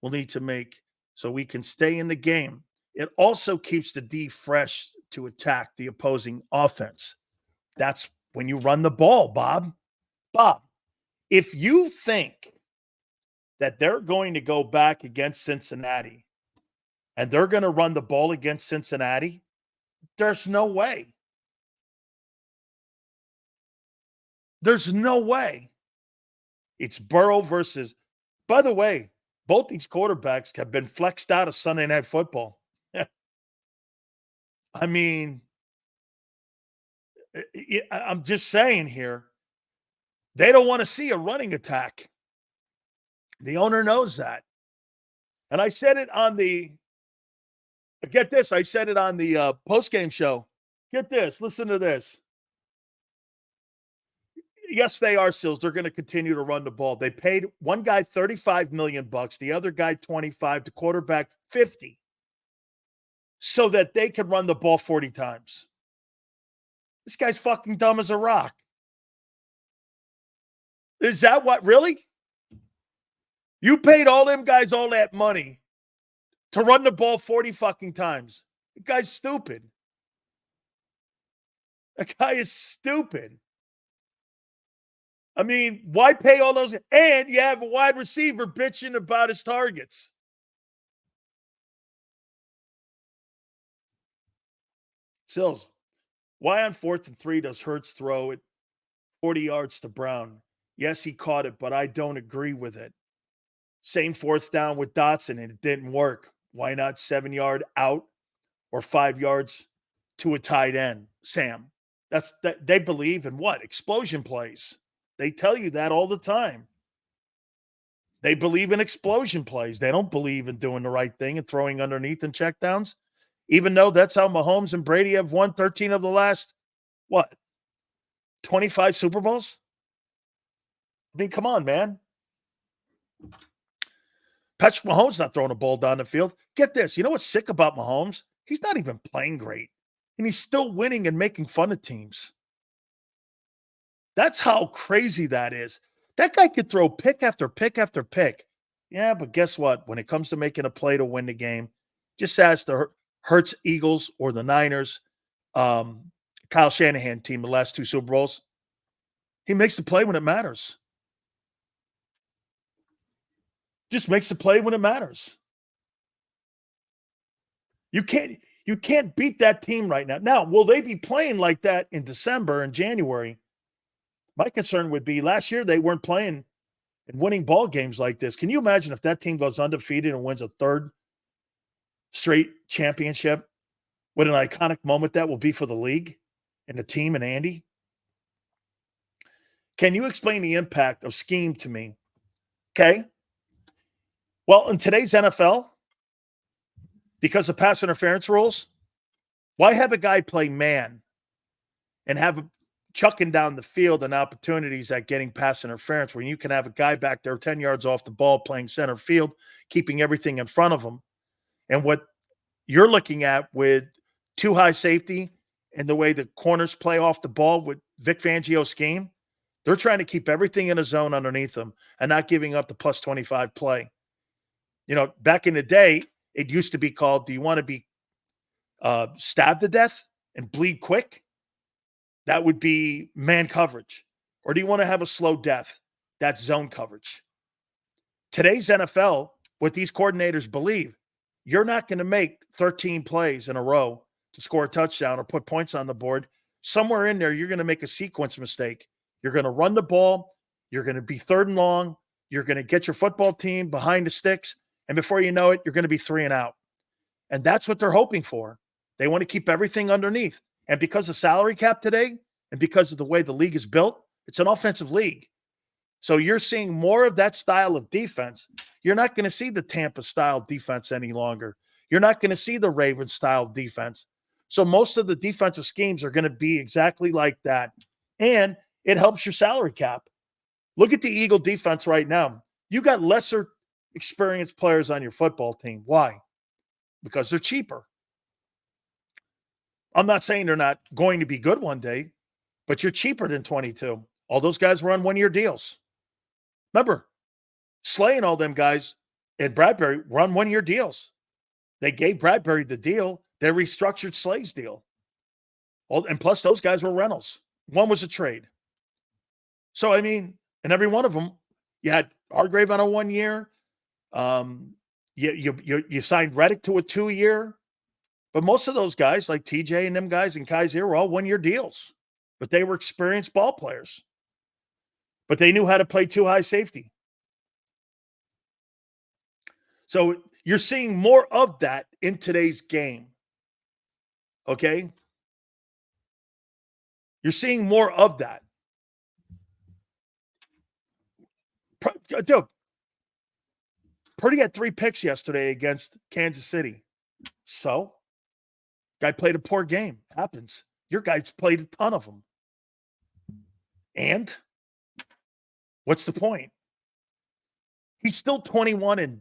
will need to make so we can stay in the game. It also keeps the D fresh to attack the opposing offense. That's when you run the ball, Bob. Bob, if you think that they're going to go back against Cincinnati and they're going to run the ball against Cincinnati, there's no way. There's no way. It's Burrow versus, by the way, both these quarterbacks have been flexed out of Sunday Night Football. I mean, I'm just saying here, they don't want to see a running attack. The owner knows that. And I said it on get this, I said it on the post-game show. Get this, listen to this. Yes, they are, Sills. They're going to continue to run the ball. They paid one guy $35 million, the other guy $25, the quarterback $50, so that they could run the ball 40 times. This guy's fucking dumb as a rock. Is that what, really? You paid all them guys all that money to run the ball 40 fucking times. The guy's stupid. That guy is stupid. I mean, why pay all those? And you have a wide receiver bitching about his targets. Sills, why on 4th and 3 does Hurts throw it 40 yards to Brown? Yes, he caught it, but I don't agree with it. Same 4th down with Dotson, and it didn't work. Why not 7-yard out or 5 yards to a tight end, Sam? They believe in what? Explosion plays. They tell you that all the time. They believe in explosion plays. They don't believe in doing the right thing and throwing underneath and checkdowns, even though that's how Mahomes and Brady have won 13 of the last, 25 Super Bowls? I mean, come on, man. Patrick Mahomes not throwing a ball down the field. Get this. You know what's sick about Mahomes? He's not even playing great. And he's still winning and making fun of teams. That's how crazy that is. That guy could throw pick after pick after pick. Yeah, but guess what? When it comes to making a play to win the game, just ask the Hurts Eagles or the Niners, Kyle Shanahan team, the last 2 Super Bowls. He makes the play when it matters. Just makes the play when it matters. You can't beat that team right now. Now, will they be playing like that in December and January? My concern would be last year they weren't playing and winning ball games like this. Can you imagine if that team goes undefeated and wins a third straight championship? What an iconic moment that will be for the league and the team and Andy. Can you explain the impact of scheme to me? Okay. Well, in today's NFL, because of pass interference rules, why have a guy play man and have him chucking down the field and opportunities at getting pass interference when you can have a guy back there 10 yards off the ball playing center field, keeping everything in front of him? And what you're looking at with too high safety and the way the corners play off the ball with Vic Fangio's scheme, they're trying to keep everything in a zone underneath them and not giving up the plus 25 play. You know, back in the day, it used to be called, do you want to be stabbed to death and bleed quick? That would be man coverage. Or do you want to have a slow death? That's zone coverage. Today's NFL, what these coordinators believe, you're not going to make 13 plays in a row to score a touchdown or put points on the board. Somewhere in there, you're going to make a sequence mistake. You're going to run the ball. You're going to be third and long. You're going to get your football team behind the sticks. And before you know it, you're going to be 3 and out. And that's what they're hoping for. They want to keep everything underneath. And because of salary cap today and because of the way the league is built, it's an offensive league. So you're seeing more of that style of defense. You're not going to see the Tampa style defense any longer. You're not going to see the Ravens style defense. So most of the defensive schemes are going to be exactly like that. And it helps your salary cap. Look at the Eagle defense right now. You got lesser experienced players on your football team. Why? Because they're cheaper. I'm not saying they're not going to be good one day, but you're cheaper than 22. All those guys were on one-year deals. Remember, Slay and all them guys and Bradbury were on one-year deals. They gave Bradbury the deal. They restructured Slay's deal. And plus, those guys were rentals. One was a trade. So, I mean, and every one of them, you had Hargrave on a 1 year. You signed Reddick to a 2-year. But most of those guys, like TJ and them guys and Kaiser, were all 1-year deals. But they were experienced ball players. But they knew how to play too high safety. So you're seeing more of that in today's game. Okay? You're seeing more of that. Dude, Purdy had 3 picks yesterday against Kansas City. So, guy played a poor game. Happens. Your guy's played a ton of them. And what's the point? He's still 21-8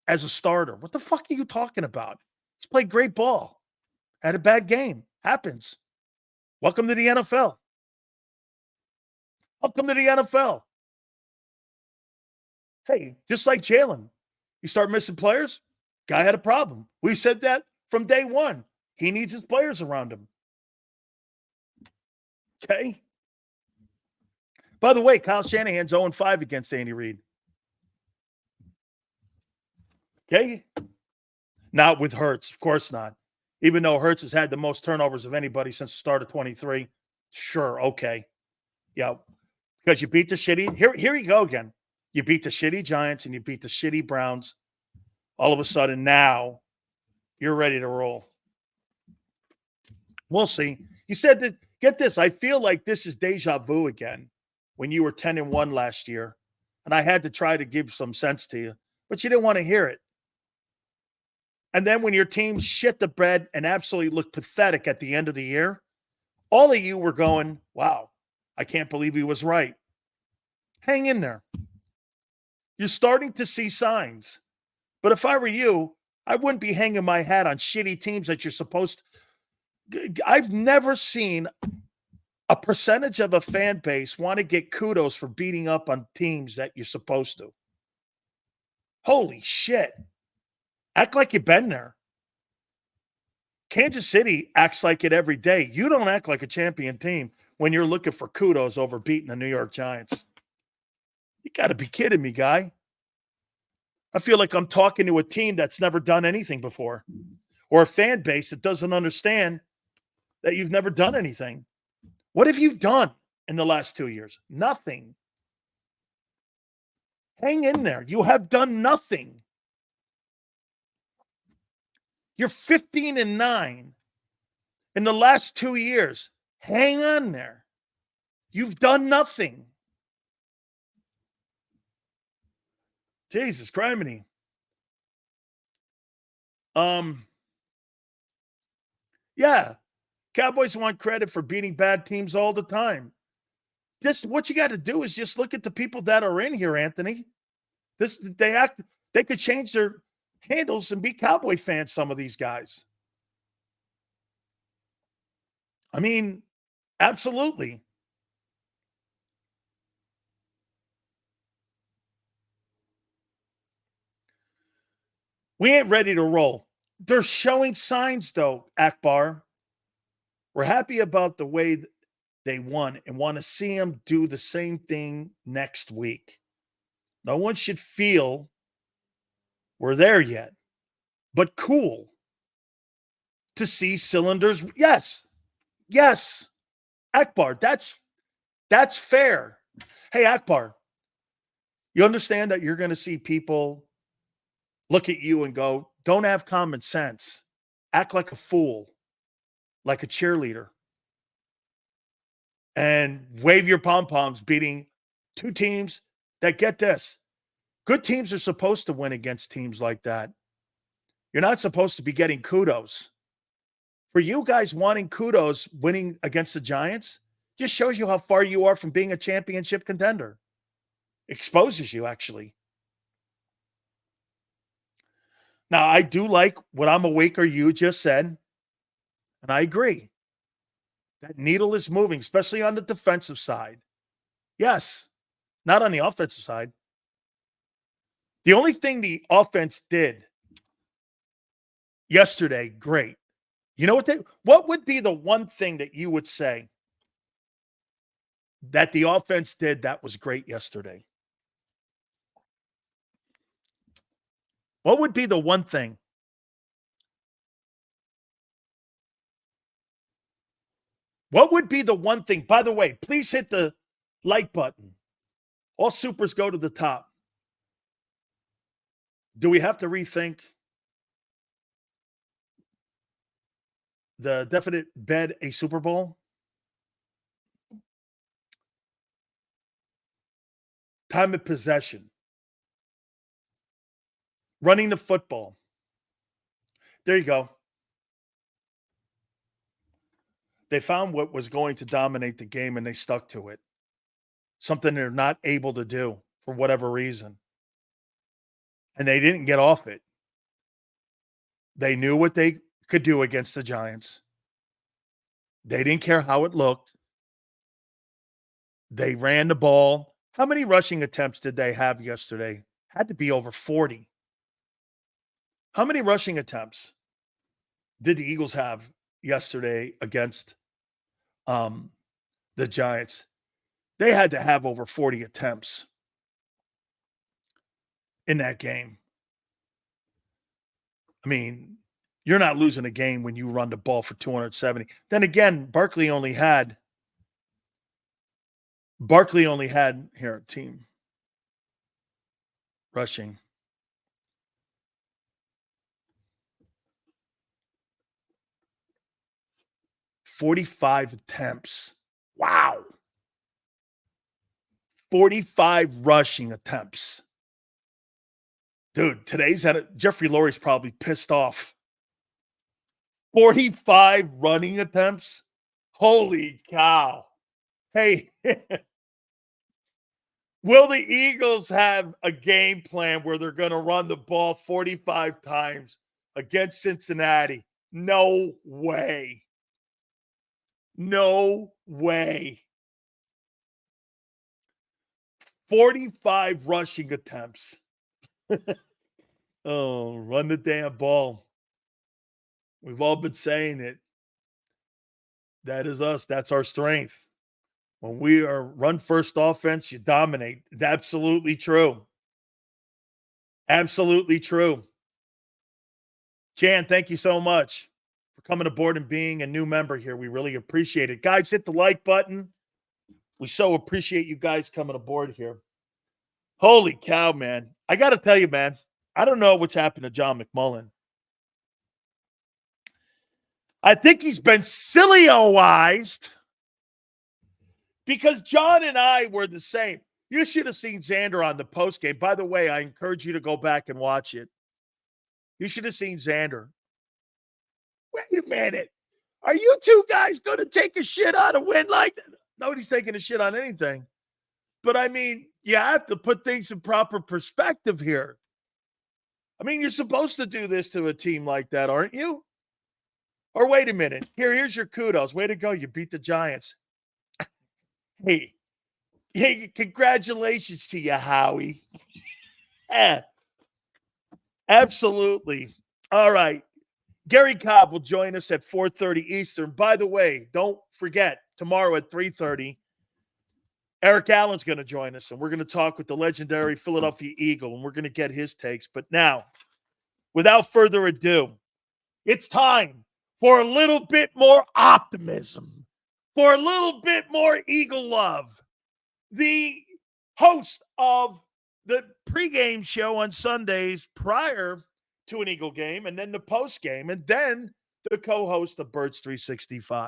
as a starter. What the fuck are you talking about? He's played great ball. Had a bad game. Happens. Welcome to the NFL. Welcome to the NFL. Hey, just like Jalen, you start missing players, guy had a problem. We've said that from day one. He needs his players around him. Okay? By the way, Kyle Shanahan's 0-5 against Andy Reid. Okay? Not with Hurts. Of course not. Even though Hurts has had the most turnovers of anybody since the start of 23. Sure, okay. Yeah, because you beat the shitty. Here you go again. You beat the shitty Giants and you beat the shitty Browns. All of a sudden now you're ready to roll. We'll see. You said that, get this, I feel like this is deja vu again when you were 10-1 last year. And I had to try to give some sense to you, but you didn't want to hear it. And then when your team shit the bed and absolutely looked pathetic at the end of the year, all of you were going, wow, I can't believe he was right. Hang in there. You're starting to see signs. But if I were you, I wouldn't be hanging my hat on shitty teams that you're supposed to. I've never seen a percentage of a fan base want to get kudos for beating up on teams that you're supposed to. Holy shit. Act like you've been there. Kansas City acts like it every day. You don't act like a champion team when you're looking for kudos over beating the New York Giants. You got to be kidding me, guy. I feel like I'm talking to a team that's never done anything before, or a fan base that doesn't understand that you've never done anything. What have you done in the last 2 years? Nothing. Hang in there. You have done nothing. You're 15-9 in the last 2 years. Hang on there. You've done nothing. Jesus criminy. Yeah. Cowboys want credit for beating bad teams all the time. Just what you got to do is just look at the people that are in here, Anthony. They could change their handles and be Cowboy fans, some of these guys. I mean, absolutely. We ain't ready to roll. They're showing signs, though, Akbar. We're happy about the way they won and want to see them do the same thing next week. No one should feel we're there yet, but cool to see cylinders. Yes, yes, Akbar, that's fair. Hey, Akbar, you understand that you're going to see people look at you and go, don't have common sense. Act like a fool, like a cheerleader, and wave your pom-poms beating two teams that, get this, good teams are supposed to win against teams like that. You're not supposed to be getting kudos. For you guys wanting kudos winning against the Giants just shows you how far you are from being a championship contender. Exposes you, actually. Now, I do like what I'm awake or you just said, and I agree. That needle is moving, especially on the defensive side. Yes, not on the offensive side. The only thing the offense did yesterday, great. You know what would be the one thing that you would say that the offense did that was great yesterday? What would be the one thing? What would be the one thing? By the way, please hit the like button. All supers go to the top. Do we have to rethink the definite bet a Super Bowl? Time of possession. Running the football. There you go. They found what was going to dominate the game and they stuck to it. Something they're not able to do for whatever reason. And they didn't get off it. They knew what they could do against the Giants. They didn't care how it looked. They ran the ball. How many rushing attempts did they have yesterday? Had to be over 40. How many rushing attempts did the Eagles have yesterday against the Giants? They had to have over 40 attempts in that game. I mean, you're not losing a game when you run the ball for 270. Then again, Barkley only had here team rushing. $45 attempts. Wow. 45 rushing attempts. Dude, Jeffrey Lurie's probably pissed off. 45 running attempts? Holy cow. Hey, will the Eagles have a game plan where they're going to run the ball 45 times against Cincinnati? No way. No way. 45 rushing attempts. Oh, run the damn ball. We've all been saying it. That is us. That's our strength. When we are run first offense, you dominate. It's absolutely true. Absolutely true. Jan, thank you so much for coming aboard and being a new member here. We really appreciate it. Guys, hit the like button. We so appreciate you guys coming aboard here. Holy cow, man. I got to tell you, man, I don't know what's happened to John McMullen. I think he's been Sileo-ized because John and I were the same. You should have seen Xander on the post game. By the way, I encourage you to go back and watch it. You should have seen Xander. Wait a minute. Are you two guys going to take a shit on a win like that? Nobody's taking a shit on anything. But I mean, you have to put things in proper perspective here. I mean, you're supposed to do this to a team like that, aren't you? Or wait a minute. Here's your kudos. Way to go. You beat the Giants. Hey, congratulations to you, Howie. Yeah, absolutely. All right. Gary Cobb will join us at 4:30 Eastern. By the way, don't forget, tomorrow at 3:30, Eric Allen's going to join us, and we're going to talk with the legendary Philadelphia Eagle, and we're going to get his takes. But now, without further ado, it's time for a little bit more optimism, for a little bit more Eagle love. The host of the pregame show on Sundays prior to an Eagle game, and then the post game, and then the co-host of Birds 365.